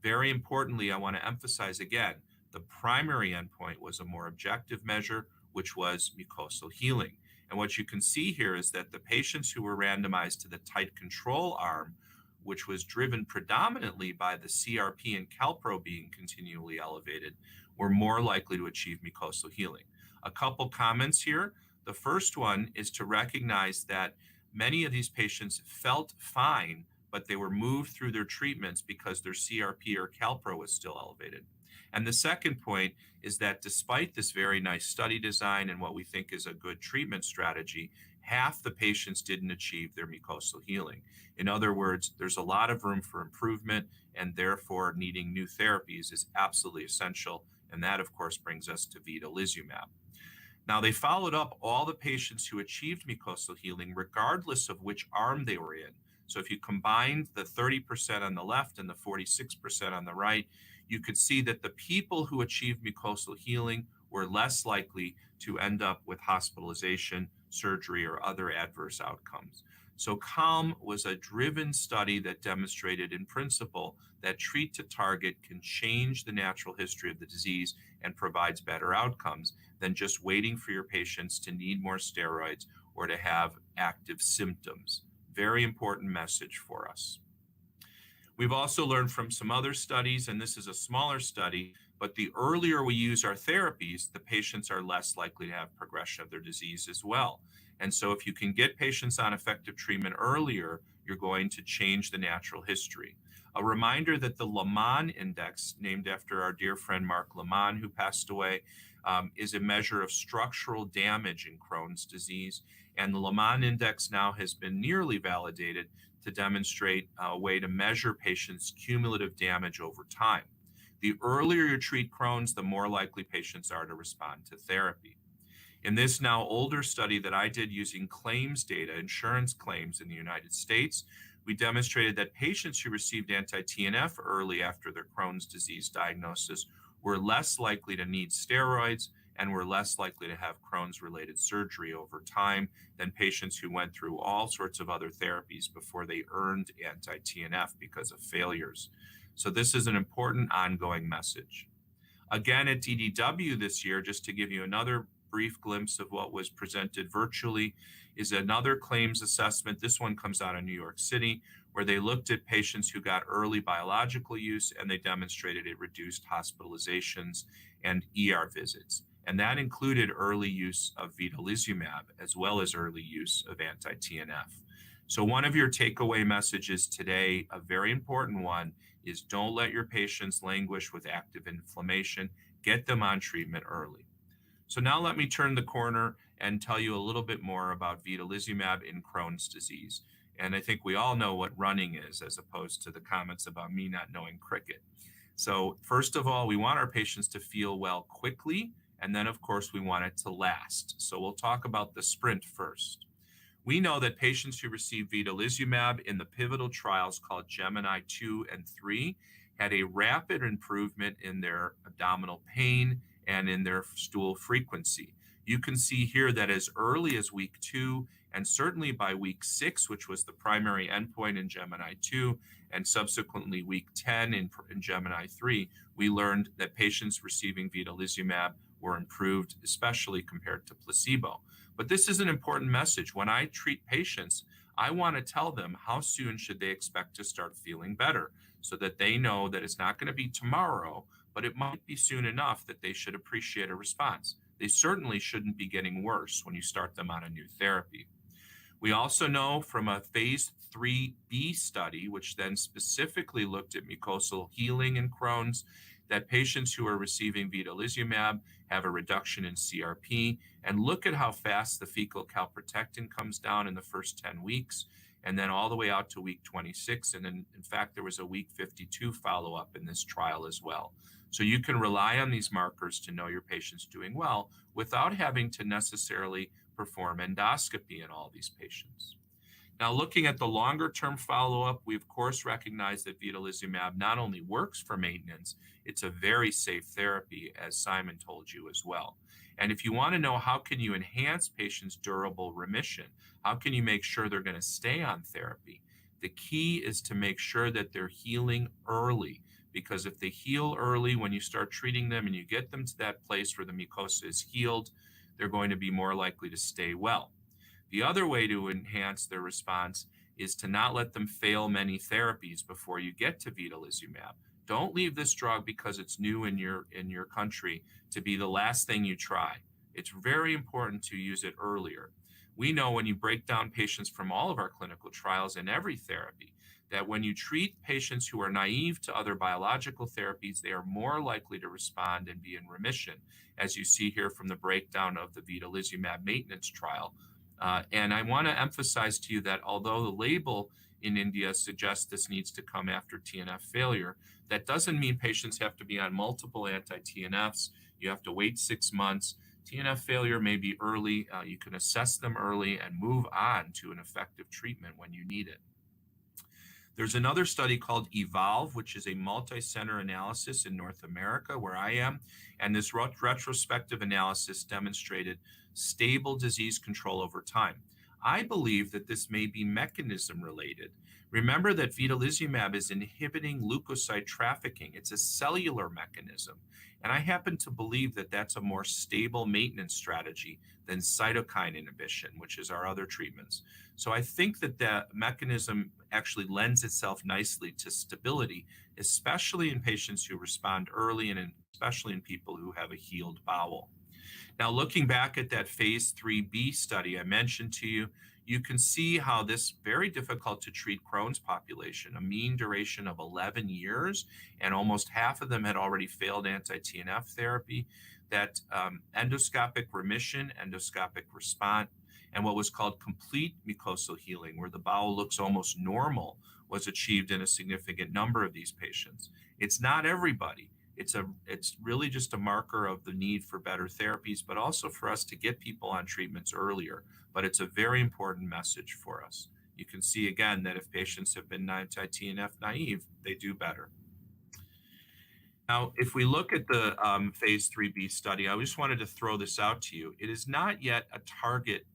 Speaker 6: Very importantly, I want to emphasize again, the primary endpoint was a more objective measure, which was mucosal healing. And what you can see here is that the patients who were randomized to the tight control arm, which was driven predominantly by the CRP and calpro being continually elevated, were more likely to achieve mucosal healing. A couple comments here. The first one is to recognize that many of these patients felt fine, but they were moved through their treatments because their CRP or calpro was still elevated. And the second point is that despite this very nice study design and what we think is a good treatment strategy, half the patients didn't achieve their mucosal healing. In other words, there's a lot of room for improvement, and therefore needing new therapies is absolutely essential. And that, of course, brings us to vedolizumab. Now, they followed up all the patients who achieved mucosal healing, regardless of which arm they were in. So if you combined the 30% on the left and the 46% on the right, you could see that the people who achieved mucosal healing were less likely to end up with hospitalization, surgery, or other adverse outcomes. So CALM was a driven study that demonstrated in principle that treat to target can change the natural history of the disease and provides better outcomes than just waiting for your patients to need more steroids or to have active symptoms. Very important message for us. We've also learned from some other studies, and this is a smaller study, but the earlier we use our therapies, the patients are less likely to have progression of their disease as well. And so if you can get patients on effective treatment earlier, you're going to change the natural history. A reminder that the Leman Index, named after our dear friend Mark Leman, who passed away, is a measure of structural damage in Crohn's disease. And the Leman Index now has been nearly validated to demonstrate a way to measure patients' cumulative damage over time. The earlier you treat Crohn's, the more likely patients are to respond to therapy. In this now older study that I did using claims data, insurance claims in the United States, we demonstrated that patients who received anti-TNF early after their Crohn's disease diagnosis were less likely to need steroids and were less likely to have Crohn's-related surgery over time than patients who went through all sorts of other therapies before they earned anti-TNF because of failures. So this is an important ongoing message. Again, at DDW this year, just to give you another brief glimpse of what was presented virtually, is another claims assessment. This one comes out of New York City, where they looked at patients who got early biological use, and they demonstrated it reduced hospitalizations and ER visits. And that included early use of vedolizumab as well as early use of anti-TNF. So one of your takeaway messages today, a very important one, is don't let your patients languish with active inflammation. Get them on treatment early. So now let me turn the corner and tell you a little bit more about vedolizumab in Crohn's disease. And I think we all know what running is, as opposed to the comments about me not knowing cricket. So first of all, we want our patients to feel well quickly. And then, of course, we want it to last. So we'll talk about the sprint first. We know that patients who received vedolizumab in the pivotal trials called Gemini 2 and 3 had a rapid improvement in their abdominal pain and in their stool frequency. You can see here that as early as week 2 and certainly by week 6, which was the primary endpoint in Gemini 2, and subsequently week 10 in Gemini 3, we learned that patients receiving vedolizumab were improved, especially compared to placebo. But this is an important message. When I treat patients, I want to tell them how soon should they expect to start feeling better so that they know that it's not going to be tomorrow, but it might be soon enough that they should appreciate a response. They certainly shouldn't be getting worse when you start them on a new therapy. We also know from a phase 3B study, which then specifically looked at mucosal healing in Crohn's, that patients who are receiving vedolizumab have a reduction in CRP. And look at how fast the fecal calprotectin comes down in the first 10 weeks, and then all the way out to week 26. And then, in fact, there was a week 52 follow-up in this trial as well. So you can rely on these markers to know your patient's doing well without having to necessarily perform endoscopy in all these patients. Now, looking at the longer-term follow-up, we of course recognize that vedolizumab not only works for maintenance, it's a very safe therapy, as Simon told you as well. And if you want to know how can you enhance patients' durable remission, how can you make sure they're going to stay on therapy, the key is to make sure that they're healing early. Because if they heal early when you start treating them and you get them to that place where the mucosa is healed, they're going to be more likely to stay well. The other way to enhance their response is to not let them fail many therapies before you get to vedolizumab. Don't leave this drug because it's new in your country to be the last thing you try. It's very important to use it earlier. We know when you break down patients from all of our clinical trials and every therapy, that when you treat patients who are naive to other biological therapies, they are more likely to respond and be in remission, as you see here from the breakdown of the vedolizumab maintenance trial. And I want to emphasize to you that although the label in India suggests this needs to come after TNF failure, that doesn't mean patients have to be on multiple anti-TNFs. You have to wait 6 months. TNF failure may be early. You can assess them early and move on to an effective treatment when you need it. There's another study called EVOLVE, which is a multi-center analysis in North America, where I am, and this retrospective analysis demonstrated stable disease control over time. I believe that this may be mechanism related. Remember that vedolizumab is inhibiting leukocyte trafficking. It's a cellular mechanism. And I happen to believe that that's a more stable maintenance strategy than cytokine inhibition, which is our other treatments. So I think that that mechanism actually lends itself nicely to stability, especially in patients who respond early and especially in people who have a healed bowel. Now, looking back at that phase 3B study I mentioned to you, you can see how this very difficult to treat Crohn's population, a mean duration of 11 years, and almost half of them had already failed anti-TNF therapy, that endoscopic remission, endoscopic response, and what was called complete mucosal healing, where the bowel looks almost normal, was achieved in a significant number of these patients. It's not everybody. It's really just a marker of the need for better therapies, but also for us to get people on treatments earlier. But it's a very important message for us. You can see again that if patients have been anti-TNF naive, they do better. Now, if we look at the phase 3B study, I just wanted to throw this out to you. It is not yet a target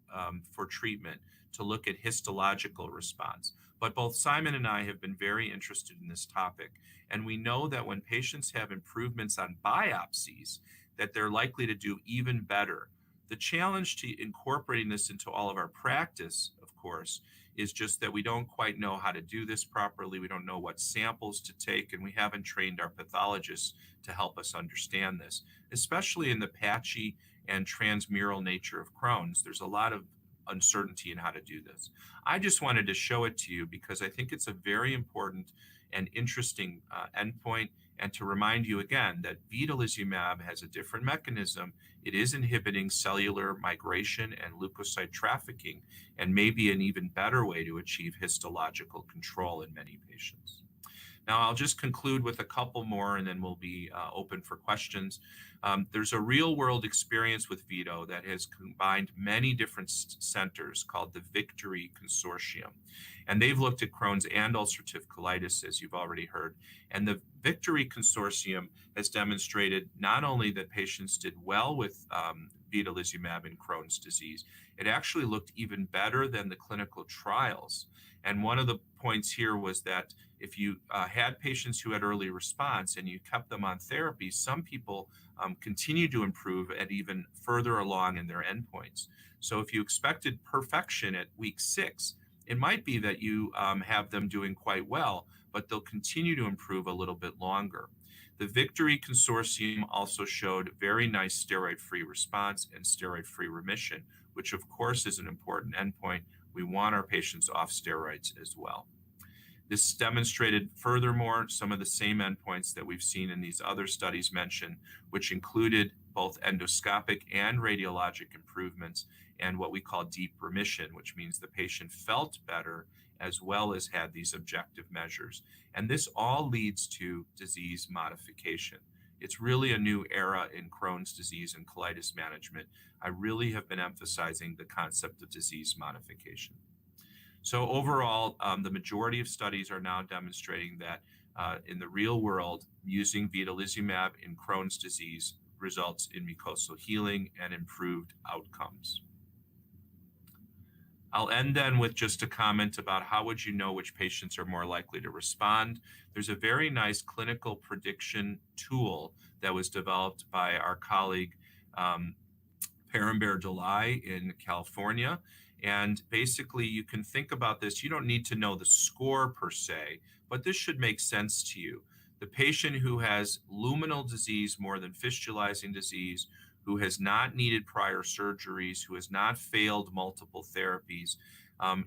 Speaker 6: for treatment to look at histological response. But both Simon and I have been very interested in this topic. And we know that when patients have improvements on biopsies, that they're likely to do even better. The challenge to incorporating this into all of our practice, of course, is just that we don't quite know how to do this properly. We don't know what samples to take, and we haven't trained our pathologists to help us understand this, especially in the patchy and transmural nature of Crohn's. There's a lot of uncertainty in how to do this. I just wanted to show it to you because I think it's a very important and interesting endpoint, and to remind you again that vedolizumab has a different mechanism. It is inhibiting cellular migration and leukocyte trafficking, and may be an even better way to achieve histological control in many patients. Now, I'll just conclude with a couple more, and then we'll be open for questions. There's a real-world experience with Vedo that has combined many different centers called the Victory Consortium. And they've looked at Crohn's and ulcerative colitis, as you've already heard. And the Victory Consortium has demonstrated not only that patients did well with vedolizumab in Crohn's disease, it actually looked even better than the clinical trials. And one of the points here was that if you had patients who had early response and you kept them on therapy, some people continue to improve at even further along in their endpoints. So if you expected perfection at week 6, it might be that you have them doing quite well, but they'll continue to improve a little bit longer. The Victory Consortium also showed very nice steroid-free response and steroid-free remission, which of course is an important endpoint. We want our patients off steroids as well. This demonstrated, furthermore, some of the same endpoints that we've seen in these other studies mentioned, which included both endoscopic and radiologic improvements and what we call deep remission, which means the patient felt better as well as had these objective measures. And this all leads to disease modification. It's really a new era in Crohn's disease and colitis management. I really have been emphasizing the concept of disease modification. So overall, the majority of studies are now demonstrating that in the real world, using vedolizumab in Crohn's disease results in mucosal healing and improved outcomes. I'll end then with just a comment about how would you know which patients are more likely to respond. There's a very nice clinical prediction tool that was developed by our colleague Paramber Delai in California. And basically, you can think about this. You don't need to know the score per se, but this should make sense to you. The patient who has luminal disease more than fistulizing disease, who has not needed prior surgeries, who has not failed multiple therapies,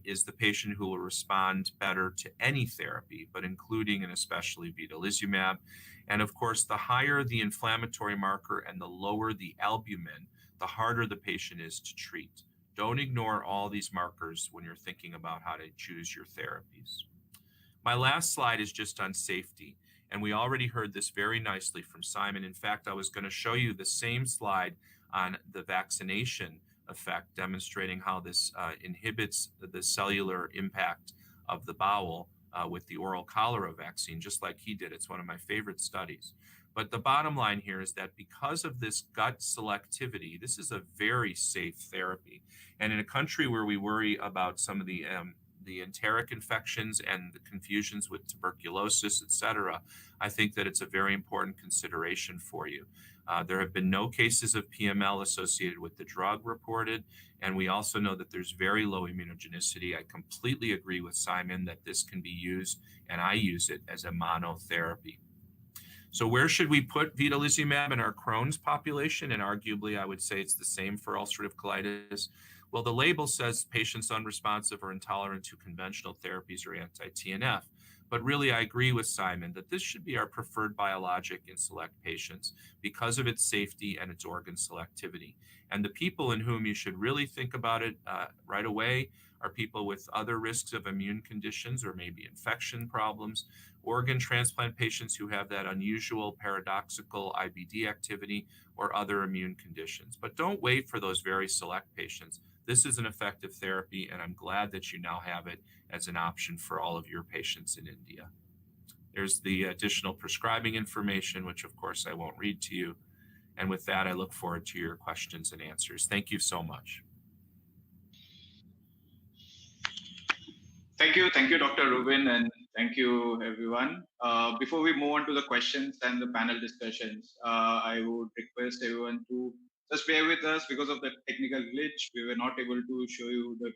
Speaker 6: is the patient who will respond better to any therapy, but including and especially vedolizumab. And of course, the higher the inflammatory marker and the lower the albumin, the harder the patient is to treat. Don't ignore all these markers when you're thinking about how to choose your therapies. My last slide is just on safety. And we already heard this very nicely from Simon. In fact, I was going to show you the same slide on the vaccination effect, demonstrating how this inhibits the cellular impact of the bowel with the oral cholera vaccine, just like he did. It's one of my favorite studies. But the bottom line here is that because of this gut selectivity, this is a very safe therapy. And in a country where we worry about some of the enteric infections and the confusions with tuberculosis, et cetera, I think that it's a very important consideration for you. There have been no cases of PML associated with the drug reported, and we also know that there's very low immunogenicity. I completely agree with Simon that this can be used, and I use it as a monotherapy. So where should we put vedolizumab in our Crohn's population? And arguably, I would say it's the same for ulcerative colitis. Well, the label says patients unresponsive or intolerant to conventional therapies or anti-TNF. But really, I agree with Simon that this should be our preferred biologic in select patients because of its safety and its organ selectivity. And the people in whom you should really think about it right away are people with other risks of immune conditions or maybe infection problems, organ transplant patients who have that unusual paradoxical IBD activity or other immune conditions. But don't wait for those very select patients. This is an effective therapy, and I'm glad that you now have it as an option for all of your patients in India. There's the additional prescribing information, which of course I won't read to you. And with that, I look forward to your questions and answers. Thank you so much.
Speaker 1: Thank you, Dr. Rubin, and thank you, everyone. Before we move on to the questions and the panel discussions, I would request everyone to just bear with us because of the technical glitch. We were not able to show you the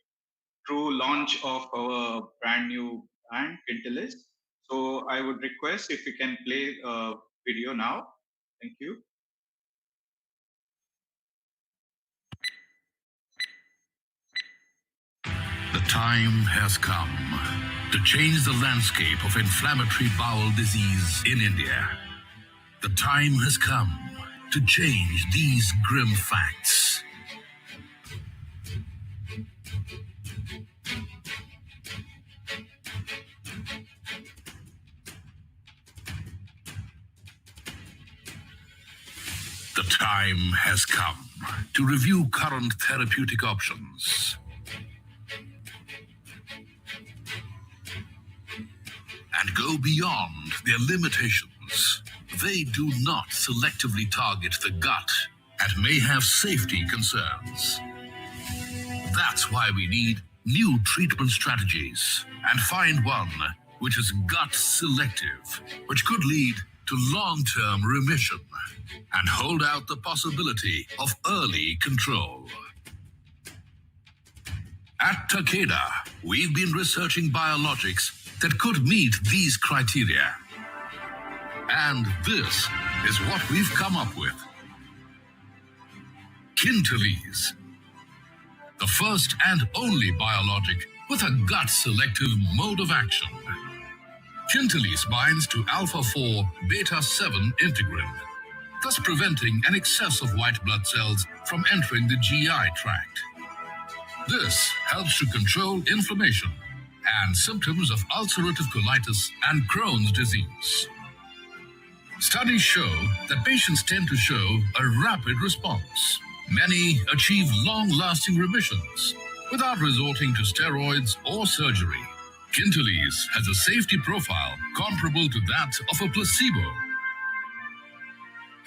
Speaker 1: true launch of our brand new brand, Quintilis. So I would request if we can play a video now. Thank you.
Speaker 7: The time has come to change the landscape of inflammatory bowel disease in India. The time has come to change these grim facts. The time has come to review current therapeutic options and go beyond their limitations. They do not selectively target the gut and may have safety concerns. That's why we need new treatment strategies and find one which is gut selective, which could lead to long-term remission and hold out the possibility of early control. At Takeda, we've been researching biologics that could meet these criteria. And this is what we've come up with. Quintilis, the first and only biologic with a gut-selective mode of action. Quintilis binds to alpha-4 beta-7 integrin, thus preventing an excess of white blood cells from entering the GI tract. This helps to control inflammation and symptoms of ulcerative colitis and Crohn's disease. Studies show that patients tend to show a rapid response. Many achieve long-lasting remissions, without resorting to steroids or surgery. Kintilese has a safety profile comparable to that of a placebo.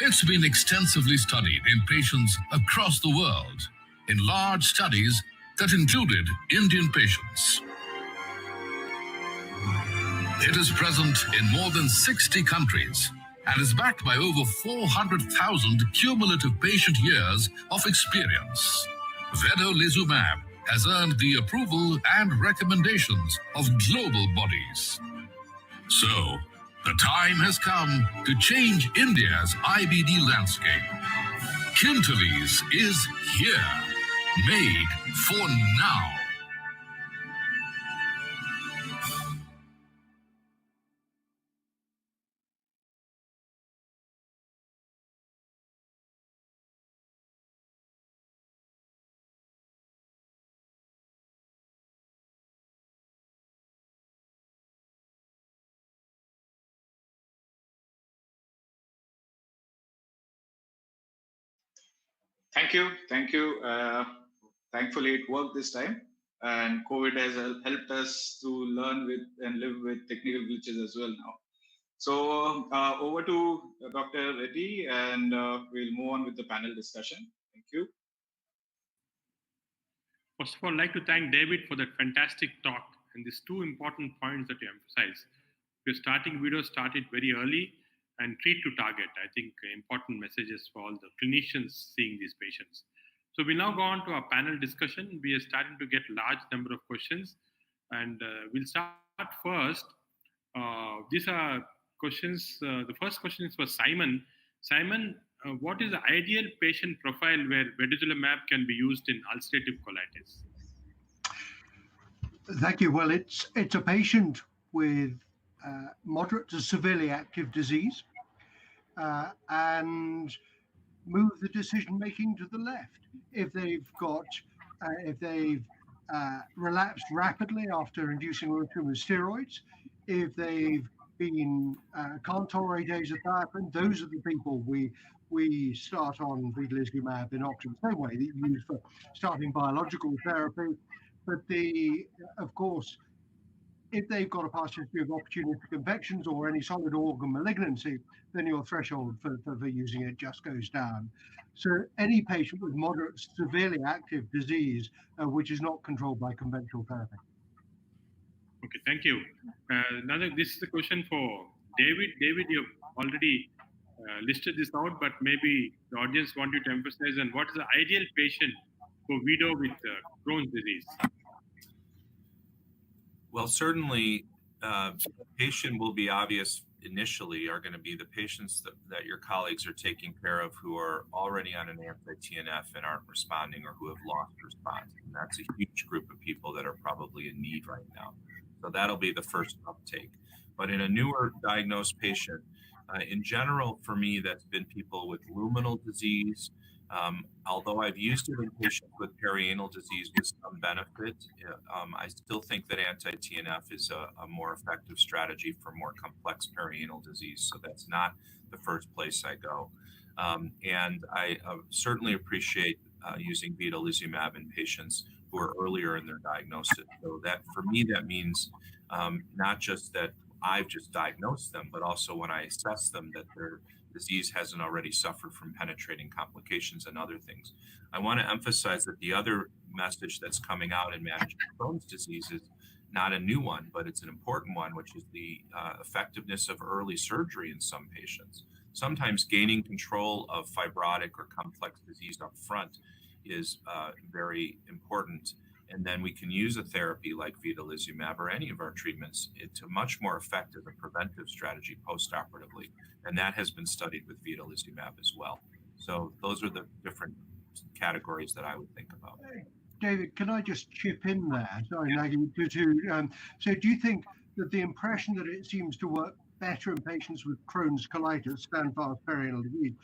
Speaker 7: It's been extensively studied in patients across the world, in large studies that included Indian patients. It is present in more than 60 countries and is backed by over 400,000 cumulative patient years of experience. Vedolizumab has earned the approval and recommendations of global bodies. So, the time has come to change India's IBD landscape. Kintilese is here, made for now.
Speaker 1: Thank you. Thank you. Thankfully, it worked this time. And COVID has helped us to learn with and live with technical glitches as well now. So over to Dr. Reddy, and we'll move on with the panel discussion. Thank you.
Speaker 2: First of all, I'd like to thank David for that fantastic talk and these two important points that you emphasized. We're starting video started very early and treat to target. I think important messages for all the clinicians seeing these patients. So we now go on to our panel discussion. We are starting to get large number of questions, and we'll start first. These are questions. The first question is for Simon. Simon, what is the ideal patient profile where vedolizumab can be used in ulcerative colitis?
Speaker 5: Thank you. Well, it's a patient with moderate to severely active disease, and move the decision making to the left. If they've relapsed rapidly after inducing rheumatoid with steroids, if they've been can't tolerate azathioprine, those are the people we start on vedolizumab in option, the same way that you use for starting biological therapy. But of course, if they've got a past history of opportunistic infections or any solid organ malignancy, then your threshold for using it just goes down. So any patient with moderate, severely active disease, which is not controlled by conventional therapy.
Speaker 2: Okay, thank you. This is a question for David. David, you've already listed this out, but maybe the audience want you to emphasize on what is the ideal patient for Vido with Crohn's disease?
Speaker 6: Well, certainly, patient will be obvious initially are going to be the patients that your colleagues are taking care of who are already on an anti-TNF and aren't responding or who have lost response. And that's a huge group of people that are probably in need right now. So that'll be the first uptake. But in a newer diagnosed patient, in general, for me, that's been people with luminal disease. Although I've used it in patients with perianal disease with some benefit, I still think that anti-TNF is a more effective strategy for more complex perianal disease. So that's not the first place I go. And I certainly appreciate using vedolizumab in patients who are earlier in their diagnosis. So that, for me, that means not just that I've just diagnosed them, but also when I assess them that their disease hasn't already suffered from penetrating complications and other things. I want to emphasize that the other message that's coming out in managing Crohn's disease is not a new one, but it's an important one, which is the effectiveness of early surgery in some patients. Sometimes gaining control of fibrotic or complex disease up front is very important. And then we can use a therapy like vedolizumab or any of our treatments to much more effective and preventive strategy post-operatively. And that has been studied with vedolizumab as well. So those are the different categories that I would think about.
Speaker 5: David, can I just chip in there? Sorry, Nagi. So do you think that the impression that it seems to work better in patients with Crohn's colitis, stand-fast perianal disease,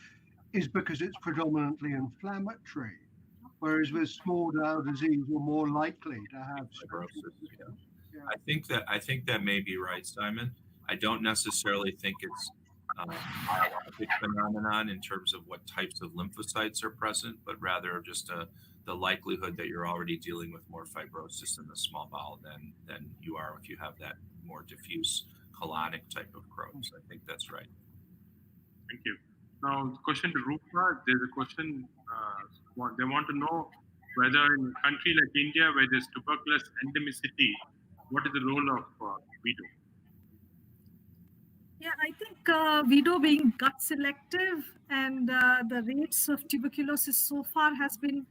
Speaker 5: is because it's predominantly inflammatory? Whereas with small bowel disease, you're more likely to have
Speaker 6: fibrosis. Yeah. I think that may be right, Simon. I don't necessarily think it's a biologic phenomenon in terms of what types of lymphocytes are present, but rather just a the likelihood that you're already dealing with more fibrosis in the small bowel than you are if you have that more diffuse colonic type of Crohn's. I think that's right.
Speaker 2: Thank you. Now, the question to Rupa, there's a question, they want to know whether in a country like India, where there's tuberculosis endemicity, what is the role of VIDO?
Speaker 3: Yeah, I think VIDO being gut selective and the rates of tuberculosis so far has been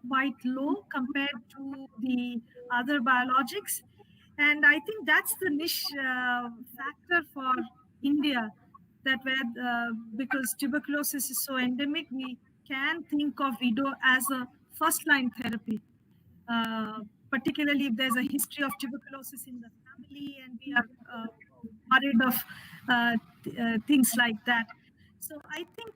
Speaker 3: quite low compared to the other biologics. And I think that's the niche factor for India, that where because tuberculosis is so endemic, we can think of VIDO as a first-line therapy, particularly if there's a history of tuberculosis in the family and we are worried of things like that. So I think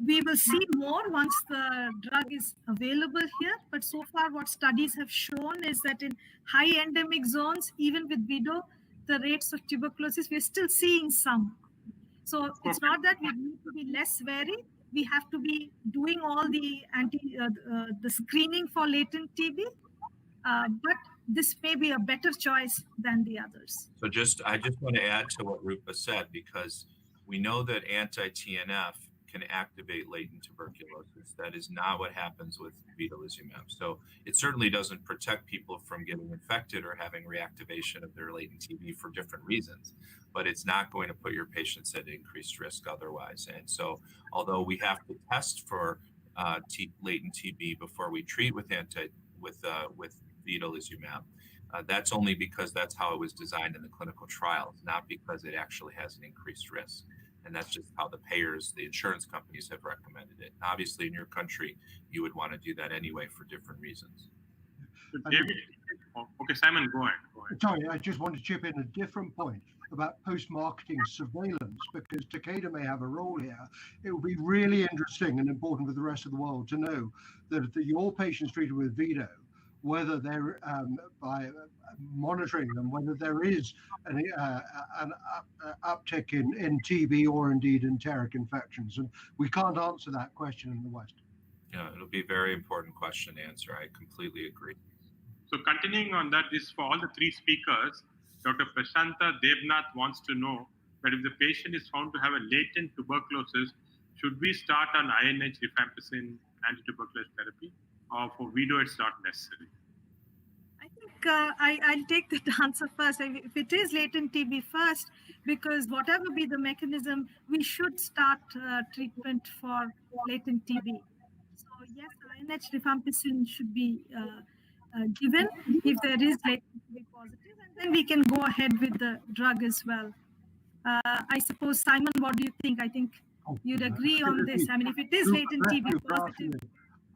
Speaker 3: we will see more once the drug is available here. But so far, what studies have shown is that in high endemic zones, even with VIDO, the rates of tuberculosis, we're still seeing some. So it's not that we need to be less wary. We have to be doing all the the screening for latent TB, but this may be a better choice than the others.
Speaker 6: So I just want to add to what Rupa said, because we know that anti-TNF can activate latent tuberculosis. That is not what happens with vedolizumab. So it certainly doesn't protect people from getting infected or having reactivation of their latent TB for different reasons, but it's not going to put your patients at increased risk otherwise. And so although we have to test for latent TB before we treat with vedolizumab, that's only because that's how it was designed in the clinical trials, not because it actually has an increased risk. And that's just how the payers, the insurance companies have recommended it. Obviously, in your country, you would want to do that anyway for different reasons.
Speaker 2: David, okay, Simon, go ahead.
Speaker 5: Sorry, I just want to chip in a different point about post-marketing surveillance, because Takeda may have a role here. It will be really interesting and important for the rest of the world to know that your patients treated with VIDO, whether they're by monitoring them, whether there is an uptick in TB or indeed enteric infections. And we can't answer that question in the West.
Speaker 6: Yeah, it'll be a very important question to answer. I completely agree.
Speaker 2: So continuing on that, this for all the three speakers, Dr. Prashanta Devnath wants to know that if the patient is found to have a latent tuberculosis, should we start on INH rifampicin antituberculosis therapy, or for VIDO it's not necessary?
Speaker 3: I think I'll take that answer first. If it is latent TB first, because whatever be the mechanism, we should start treatment for latent TB. So yes, INH rifampicin should be given if there is latent TB positive, and then we can go ahead with the drug as well. I suppose, Simon, what do you think? I think you'd agree on this. I mean, if it is latent TB positive.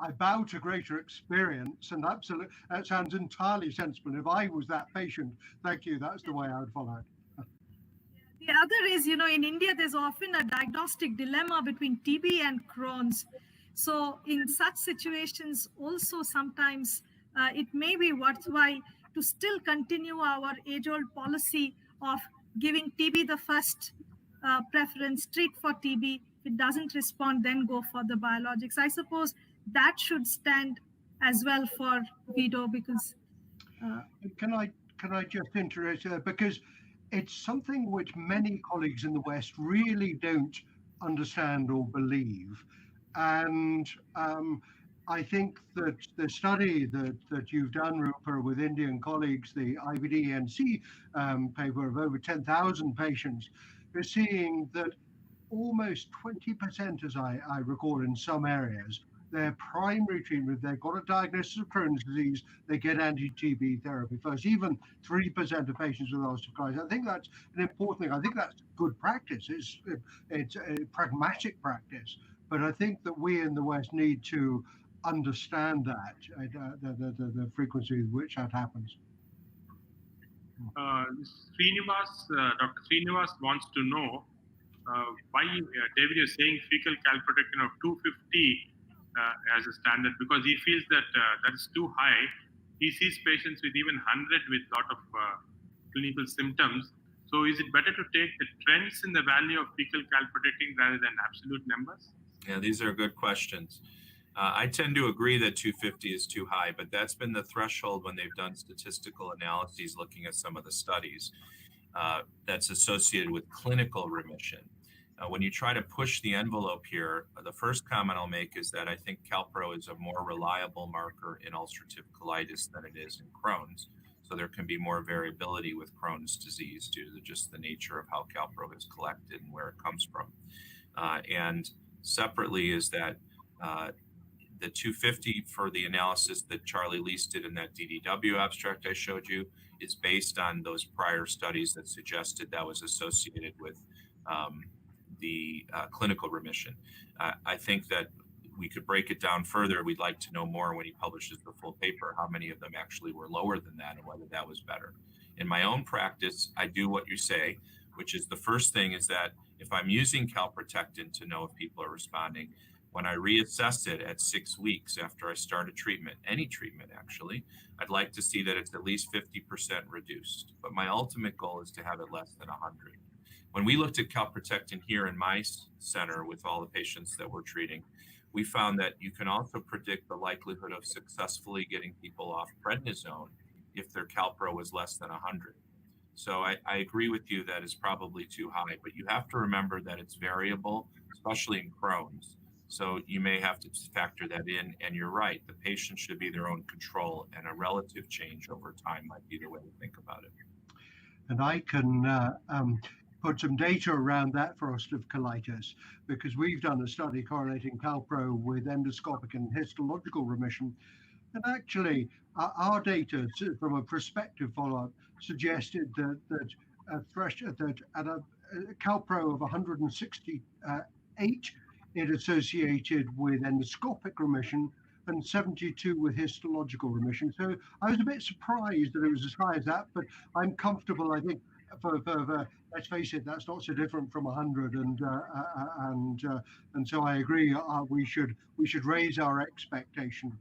Speaker 5: I bow to greater experience, and absolutely, that sounds entirely sensible. If I was that patient, thank you, that's the way I would follow it.
Speaker 3: The other is, in India, there's often a diagnostic dilemma between TB and Crohn's. So in such situations, also sometimes it may be worthwhile to still continue our age-old policy of giving TB the first preference, treat for TB. If it doesn't respond, then go for the biologics. I suppose that should stand as well for VIDO, because
Speaker 5: can I just interrupt, because it's something which many colleagues in the West really don't understand or believe. And I think that the study that you've done, Rupa, with Indian colleagues, the IBD-NC paper of over 10,000 patients, you're seeing that almost 20%, as I recall in some areas, their primary treatment, they've got a diagnosis of Crohn's disease, they get anti-TB therapy first. Even 3% of patients with ulcerative colitis. I think that's an important thing. I think that's good practice. It's a pragmatic practice. But I think that we in the West need to understand that, the frequency with which that happens.
Speaker 2: Dr. Srinivas wants to know why David is saying fecal calprotectin of 250 as a standard, because he feels that that is too high. He sees patients with even 100 with a lot of clinical symptoms. So is it better to take the trends in the value of fecal calprotectin rather than absolute numbers?
Speaker 6: Yeah, these are good questions. I tend to agree that 250 is too high, but that's been the threshold when they've done statistical analyses looking at some of the studies that's associated with clinical remission. When you try to push the envelope here, the first comment I'll make is that I think calpro is a more reliable marker in ulcerative colitis than it is in Crohn's. So there can be more variability with Crohn's disease due to just the nature of how calpro is collected and where it comes from. And separately is that the 250 for the analysis that Charlie Lease did in that DDW abstract I showed you is based on those prior studies that suggested that was associated with the clinical remission. I think that we could break it down further. We'd like to know more when he publishes the full paper, how many of them actually were lower than that and whether that was better. In my own practice, I do what you say, which is the first thing is that if I'm using calprotectin to know if people are responding, when I reassess it at 6 weeks after I start a treatment, any treatment actually, I'd like to see that it's at least 50% reduced. But my ultimate goal is to have it less than 100. When we looked at calprotectin here in my center with all the patients that we're treating, we found that you can also predict the likelihood of successfully getting people off prednisone if their calpro was less than 100. So I agree with you that it's probably too high, but you have to remember that it's variable, especially in Crohn's. So you may have to factor that in, and you're right, the patient should be their own control, and a relative change over time might be the way to think about it.
Speaker 5: And I can put some data around that for ulcerative colitis, because we've done a study correlating calpro with endoscopic and histological remission. And actually, our data from a prospective follow-up suggested that at a calpro of 168, it associated with endoscopic remission and 72 with histological remission. So I was a bit surprised that it was as high as that, but I'm comfortable. I think for let's face it, that's not so different from 100, and so I agree. We should raise our expectation.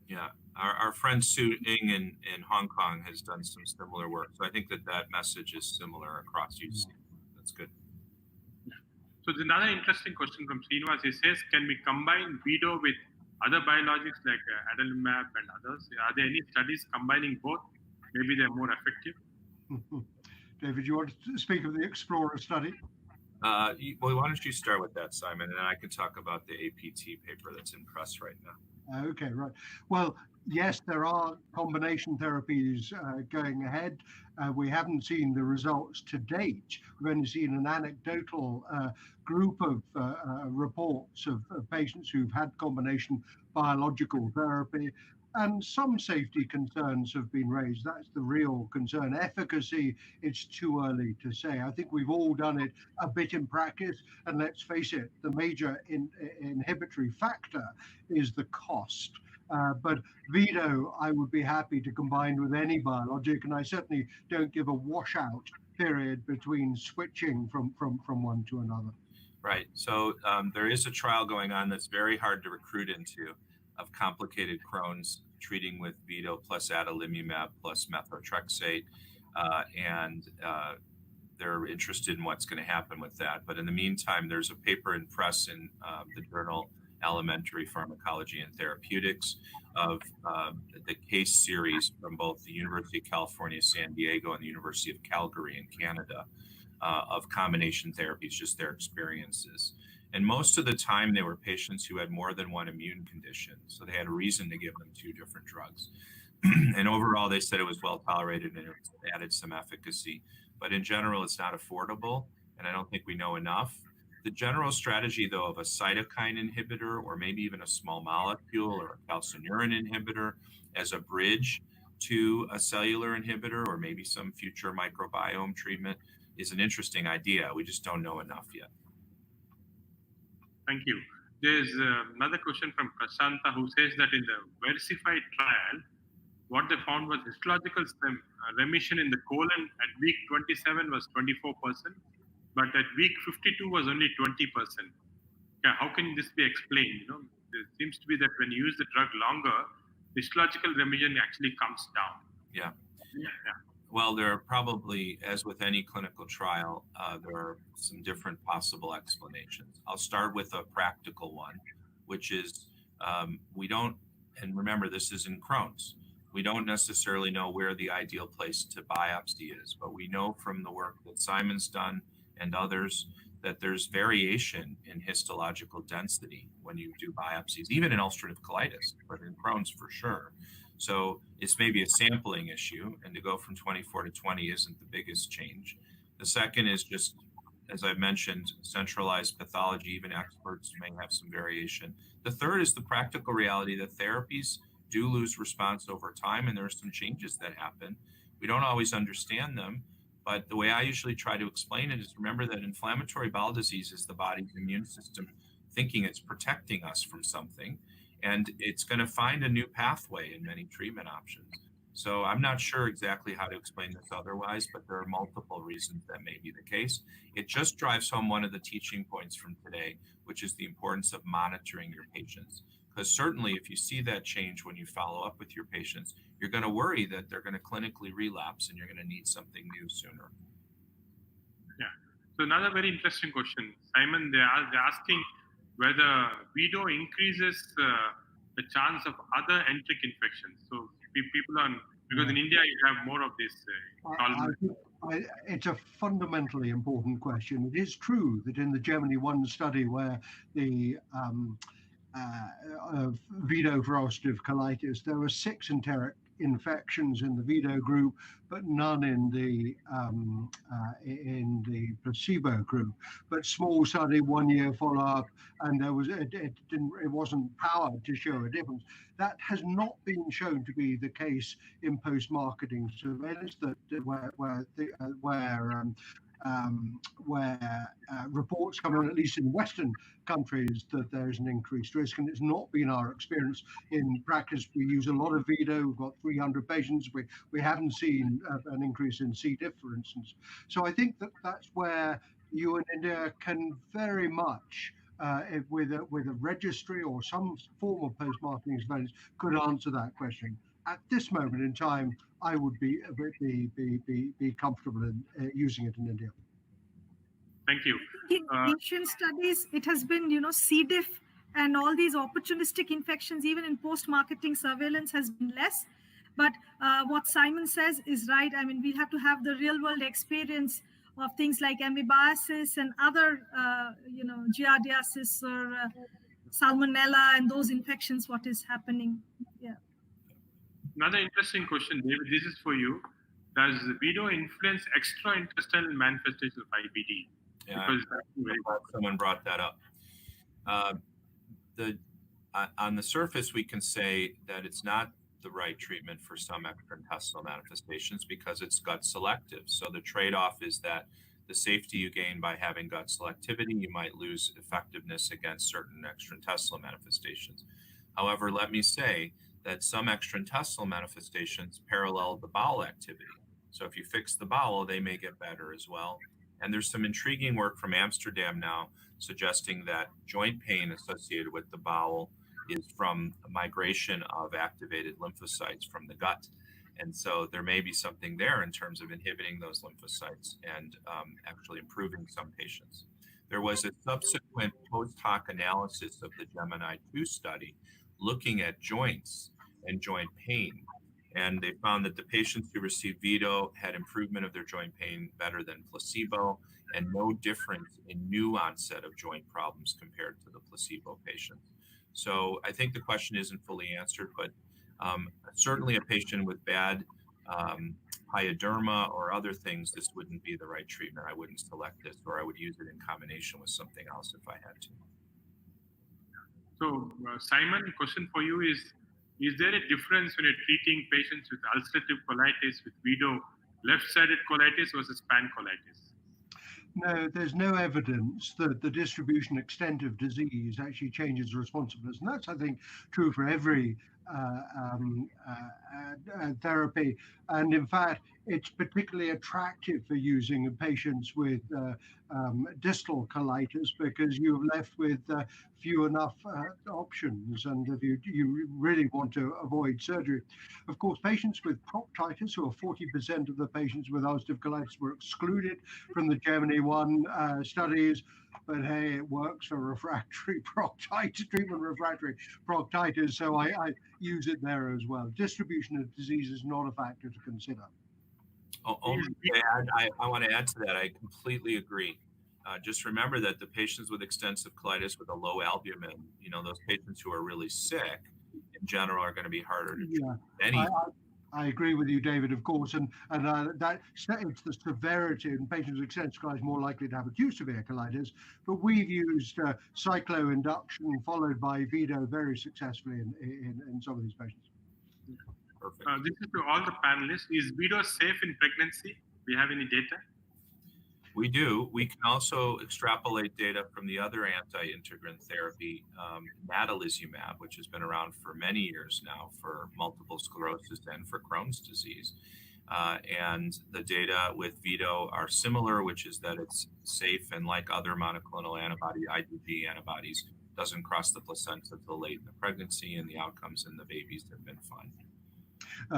Speaker 6: Yeah, our friend Su Ing in Hong Kong has done some similar work, so I think that message is similar across UC. That's good.
Speaker 2: So there's another interesting question from Srinivas. He says, can we combine Vido with other biologics like adalimumab and others? Are there any studies combining both? Maybe they're more effective.
Speaker 5: David, you want to speak of the Explorer study?
Speaker 6: Well, why don't you start with that, Simon, and then I can talk about the APT paper that's in press right now.
Speaker 5: Okay, right. Well, yes, there are combination therapies going ahead. We haven't seen the results to date. We've only seen an anecdotal group of reports of patients who've had combination biological therapy. And some safety concerns have been raised. That's the real concern. Efficacy, it's too early to say. I think we've all done it a bit in practice. And let's face it, the major inhibitory factor is the cost. But Vido, I would be happy to combine with any biologic. And I certainly don't give a washout period between switching from one to another.
Speaker 6: Right. So there is a trial going on that's very hard to recruit into, of complicated Crohn's, treating with Vido plus adalimumab plus methotrexate, and they're interested in what's going to happen with that. But in the meantime, there's a paper in press in the journal Alimentary Pharmacology and Therapeutics of the case series from both the University of California, San Diego, and the University of Calgary in Canada of combination therapies, just their experiences. And most of the time, they were patients who had more than one immune condition. So they had a reason to give them two different drugs. And overall, they said it was well tolerated and it added some efficacy. But in general, it's not affordable. And I don't think we know enough. The general strategy, though, of a cytokine inhibitor or maybe even a small molecule or a calcineurin inhibitor as a bridge to a cellular inhibitor or maybe some future microbiome treatment is an interesting idea. We just don't know enough yet.
Speaker 2: Thank you. There's another question from Prasanta who says that in the Versify trial, what they found was histological remission in the colon at week 27 was 24%, but at week 52 was only 20%. Yeah, how can this be explained? There seems to be that when you use the drug longer, histological remission actually comes down.
Speaker 6: Yeah. Well, there are probably, as with any clinical trial, there are some different possible explanations. I'll start with a practical one, which is We don't, and remember, this is in Crohn's. We don't necessarily know where the ideal place to biopsy is, but we know from the work that Simon's done and others that there's variation in histological density when you do biopsies, even in ulcerative colitis, but in Crohn's for sure. So it's maybe a sampling issue, and to go from 24 to 20 isn't the biggest change. The second is just, as I mentioned, centralized pathology. Even experts may have some variation. The third is the practical reality that therapies do lose response over time, and there are some changes that happen. We don't always understand them, but the way I usually try to explain it is remember that inflammatory bowel disease is the body's immune system thinking it's protecting us from something, and it's going to find a new pathway in many treatment options. So I'm not sure exactly how to explain this otherwise, but there are multiple reasons that may be the case. It just drives home one of the teaching points from today, which is the importance of monitoring your patients. Because certainly if you see that change when you follow up with your patients, you're going to worry that they're going to clinically relapse and you're going to need something new sooner.
Speaker 2: Yeah. So another very interesting question. Simon, they're asking whether Vido increases the chance of other enteric infections. So people on, because in India you have more of this.
Speaker 5: It's a fundamentally important question. It is true that in the Germany 1 study where the Vido for ulcerative colitis, there were 6 enteric infections in the Vido group, but none in the placebo group. But small study, 1-year follow-up, and it wasn't powered to show a difference. That has not been shown to be the case in post-marketing surveillance, where reports come in, at least in Western countries, that there's an increased risk, and it's not been our experience in practice. We use a lot of Vido. We've got 300 patients. We haven't seen an increase in C. diff, for instance. So I think that's where you in India can very much, with a registry or some form of post-marketing surveillance, could answer that question. At this moment in time, I would be comfortable in using it in India.
Speaker 2: Thank you.
Speaker 3: In ancient studies, it has been, C. diff and all these opportunistic infections, even in post-marketing surveillance, has been less. But what Simon says is right. I mean, we have to have the real-world experience of things like amoebiasis and other, giardiasis or salmonella and those infections. What is happening? Yeah.
Speaker 2: Another interesting question, David. This is for you. Does Vido influence extraintestinal manifestations of IBD?
Speaker 6: Yeah, someone brought that up. On the surface, we can say that it's not the right treatment for some extraintestinal manifestations because it's gut selective. So the trade-off is that the safety you gain by having gut selectivity, you might lose effectiveness against certain extraintestinal manifestations. However, let me say that some extraintestinal manifestations parallel the bowel activity. So if you fix the bowel, they may get better as well. And there's some intriguing work from Amsterdam now suggesting that joint pain associated with the bowel is from a migration of activated lymphocytes from the gut. And so there may be something there in terms of inhibiting those lymphocytes and actually improving some patients. There was a subsequent post hoc analysis of the Gemini 2 study looking at joints and joint pain. And they found that the patients who received Vido had improvement of their joint pain better than placebo and no difference in new onset of joint problems compared to the placebo patients. So I think the question isn't fully answered, but certainly a patient with bad pyoderma or other things, this wouldn't be the right treatment. I wouldn't select this, or I would use it in combination with something else if I had to.
Speaker 2: So Simon, question for you is there a difference when you're treating patients with ulcerative colitis with Vido, left-sided colitis versus pancolitis?
Speaker 5: No, there's no evidence that the distribution extent of disease actually changes responsiveness. And that's, I think, true for every therapy. And in fact, it's particularly attractive for using in patients with distal colitis because you're left with few enough options, and if you really want to avoid surgery. Of course, patients with proctitis, who are 40% of the patients with ulcerative colitis, were excluded from the Germany 1 studies. but hey, it works for refractory proctitis, treatment refractory proctitis, so I use it there as well. Distribution of disease is not a factor to consider.
Speaker 6: Only to add, I want to add to that. I completely agree. Just remember that the patients with extensive colitis with a low albumin, those patients who are really sick in general are going to be harder to treat.
Speaker 5: Yeah, I agree with you, David, of course, and that it's the severity, and patients with extensive colitis more likely to have acute severe colitis. But we've used cycloinduction followed by Vido very successfully in some of these patients.
Speaker 6: Perfect.
Speaker 2: This is to all the panelists. Is Vido safe in pregnancy? Do you have any data?
Speaker 6: We do. We can also extrapolate data from the other anti-integrin therapy, natalizumab, which has been around for many years now for multiple sclerosis and for Crohn's disease. And the data with Vido are similar, which is that it's safe, and like other monoclonal antibody, IBD antibodies, doesn't cross the placenta until late in the pregnancy, and the outcomes in the babies have been fine.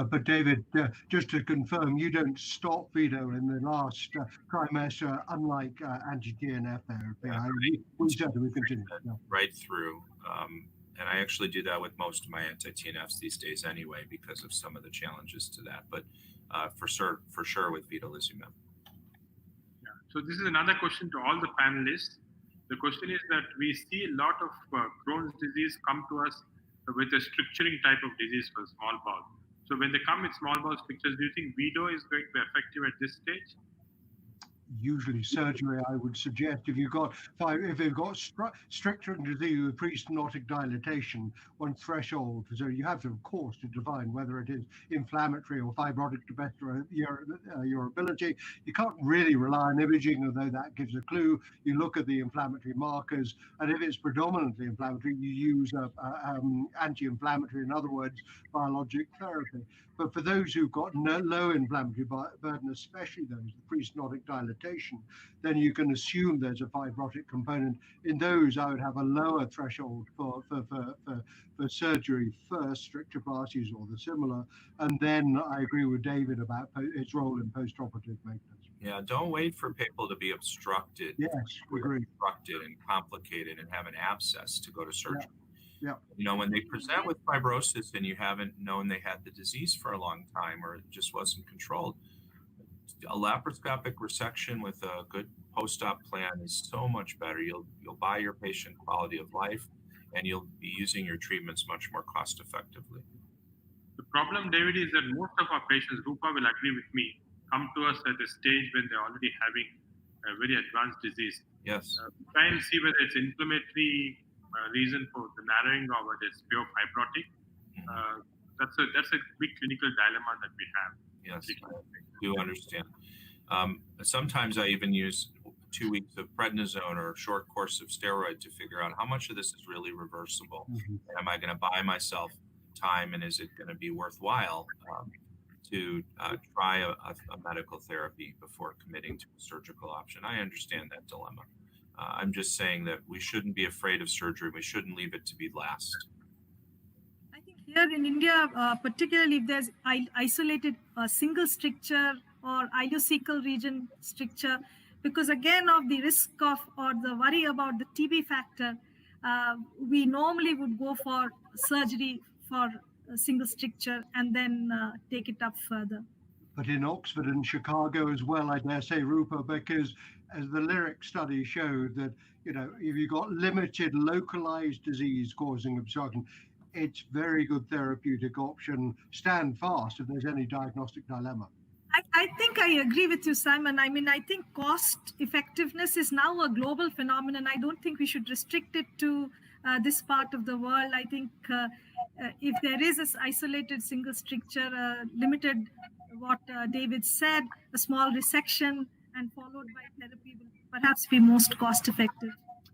Speaker 5: But David, just to confirm, you don't stop Vido in the last trimester, unlike anti-TNF therapy. We certainly continue.
Speaker 6: Right through. And I actually do that with most of my anti-TNFs these days anyway, because of some of the challenges to that. But for sure with vedolizumab.
Speaker 2: Yeah. So this is another question to all the panelists. The question is that we see a lot of Crohn's disease come to us with a structuring type of disease for small bowel. So when they come with small bowel strictures, do you think Vido is going to be effective at this stage?
Speaker 5: Usually surgery, I would suggest. If you've got structuring disease with pre-stenotic dilatation, one threshold, so you have to, of course, to define whether it is inflammatory or fibrotic to better your ability. You can't really rely on imaging, although that gives a clue. You look at the inflammatory markers, and if it's predominantly inflammatory, you use anti-inflammatory, in other words, biologic therapy. But for those who've got low inflammatory burden, especially those with pre-stenotic dilatation, then you can assume there's a fibrotic component. In those, I would have a lower threshold for surgery first, strictureplasties or the similar. And then I agree with David about its role in post-operative maintenance.
Speaker 6: Yeah, don't wait for people to be obstructed.
Speaker 5: Yes, agree.
Speaker 6: Obstructed and complicated and have an abscess to go to surgery.
Speaker 5: Yeah.
Speaker 6: When they present with fibrosis and you haven't known they had the disease for a long time or it just wasn't controlled, a laparoscopic resection with a good post-op plan is so much better. You'll buy your patient quality of life, and you'll be using your treatments much more cost effectively.
Speaker 2: The problem, David, is that most of our patients, Rupa will agree with me, come to us at a stage when they're already having a very advanced disease.
Speaker 6: Yes.
Speaker 2: Try and see whether it's inflammatory reason for the narrowing or whether it's pure fibrotic. That's a big clinical dilemma that we have.
Speaker 6: Yes, I do understand. Sometimes I even use 2 weeks of prednisone or a short course of steroid to figure out how much of this is really reversible. Am I going to buy myself time, and is it going to be worthwhile to try a medical therapy before committing to a surgical option? I understand that dilemma. I'm just saying that we shouldn't be afraid of surgery. We shouldn't leave it to be last.
Speaker 3: I think here in India, particularly if there's isolated single stricture or ileocecal region stricture, because again of the risk of or the worry about the TB factor, we normally would go for surgery for a single stricture and then take it up further.
Speaker 5: But in Oxford and Chicago as well, I dare say, Rupa, because as the LYRIC study showed that, if you've got limited localized disease causing obstruction, it's very good therapeutic option. Stand fast if there's any diagnostic dilemma.
Speaker 3: I think I agree with you, Simon. I mean, I think cost effectiveness is now a global phenomenon. I don't think we should restrict it to this part of the world. I think if there is this isolated single stricture, limited, what David said, a small resection and followed by therapy will perhaps be most cost effective.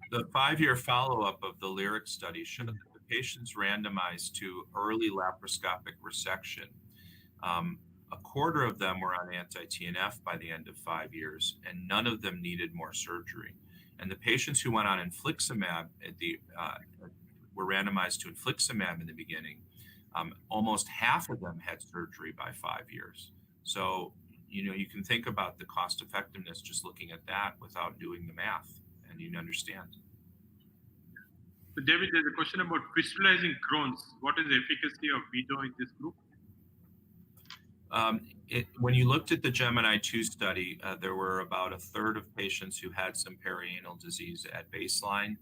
Speaker 6: The 5-year follow-up of the LYRIC study showed that the patients randomized to early laparoscopic resection, a quarter of them were on anti-TNF by the end of 5 years, and none of them needed more surgery. And the patients who went on infliximab were randomized to infliximab in the beginning. Almost half of them had surgery by 5 years. So, you can think about the cost effectiveness just looking at that without doing the math. and you understand.
Speaker 2: So David, there's a question about crystallizing Crohn's. What is the efficacy of Vito in this group?
Speaker 6: When you looked at the Gemini 2 study, there were about a third of patients who had some perianal disease at baseline,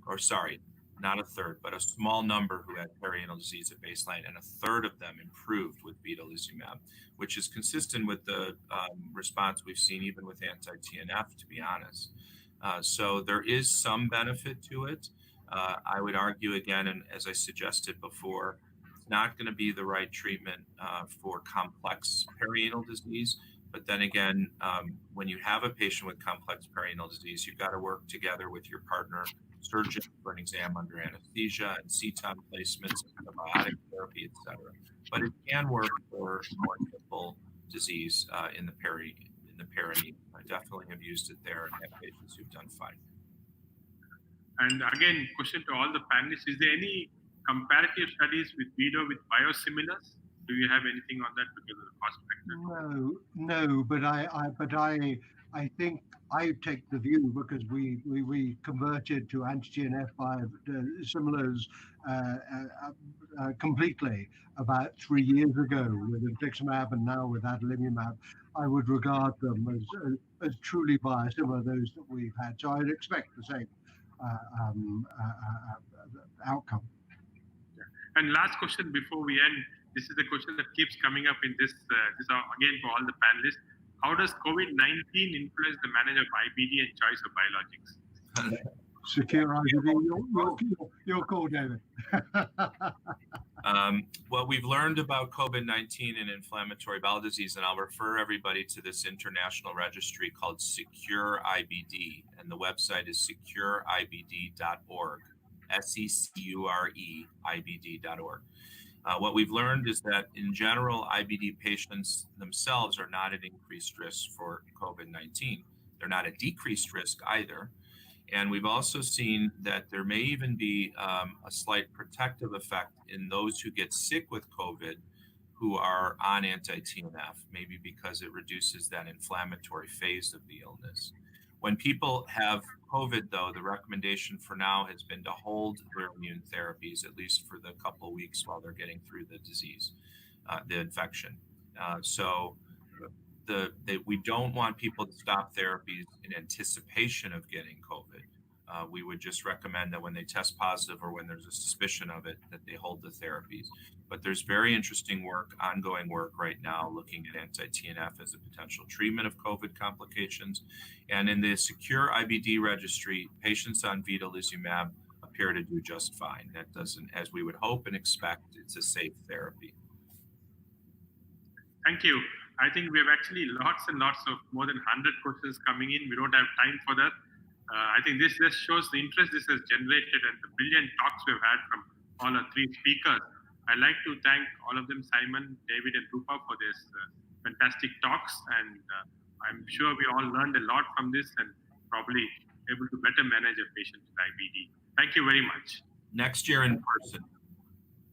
Speaker 6: or sorry, not a third, but a small number who had perianal disease at baseline, and a third of them improved with vedolizumab, which is consistent with the response we've seen even with anti-TNF, to be honest. So there is some benefit to it. I would argue again, and as I suggested before, it's not going to be the right treatment for complex perianal disease. But then again, when you have a patient with complex perianal disease, you've got to work together with your partner surgeon for an exam under anesthesia and CTON placements, antibiotic therapy, etc. But it can work for more simple disease in the perineum. I definitely have used it there and have patients who've done fine.
Speaker 2: And again, question to all the panelists: is there any comparative studies with Vito with biosimilars? Do you have anything on that because of the cost factor?
Speaker 5: No, but I think I take the view, because we converted to anti-TNF biosimilars completely about 3 years ago with infliximab and now with adalimumab. I would regard them as truly biosimilar, those that we've had. So I'd expect the same outcome.
Speaker 2: And last question before we end. This is the question that keeps coming up in this again for all the panelists. How does COVID-19 influence the management of IBD and choice of biologics?
Speaker 5: Secure IBD, your call, David.
Speaker 6: What we've learned about COVID-19 and inflammatory bowel disease, and I'll refer everybody to this international registry called Secure IBD, and the website is secureibd.org, SECUREIBD.org. What we've learned is that in general, IBD patients themselves are not at increased risk for COVID-19. They're not at decreased risk either. And we've also seen that there may even be a slight protective effect in those who get sick with COVID who are on anti-TNF, maybe because it reduces that inflammatory phase of the illness. When people have COVID, though, the recommendation for now has been to hold their immune therapies, at least for the couple of weeks while they're getting through the disease, the infection. We don't want people to stop therapies in anticipation of getting COVID. We would just recommend that when they test positive or when there's a suspicion of it, that they hold the therapies. But there's very interesting ongoing work right now looking at anti-TNF as a potential treatment of COVID complications. And in the Secure IBD registry, patients on vedolizumab appear to do just fine. That doesn't, as we would hope and expect, it's a safe therapy.
Speaker 2: Thank you. I think we have actually lots and lots of more than 100 questions coming in. We don't have time for that. I think this just shows the interest this has generated and the brilliant talks we've had from all our three speakers. I'd like to thank all of them, Simon, David, and Rupa, for this fantastic talks. And I'm sure we all learned a lot from this and probably able to better manage a patient with IBD. Thank you very much.
Speaker 6: Next year in person.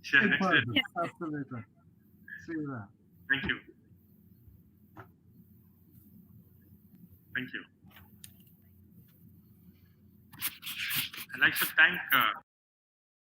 Speaker 2: Sure, next year.
Speaker 5: Yes. Absolutely. See you there.
Speaker 2: Thank you. Thank you. I'd like to thank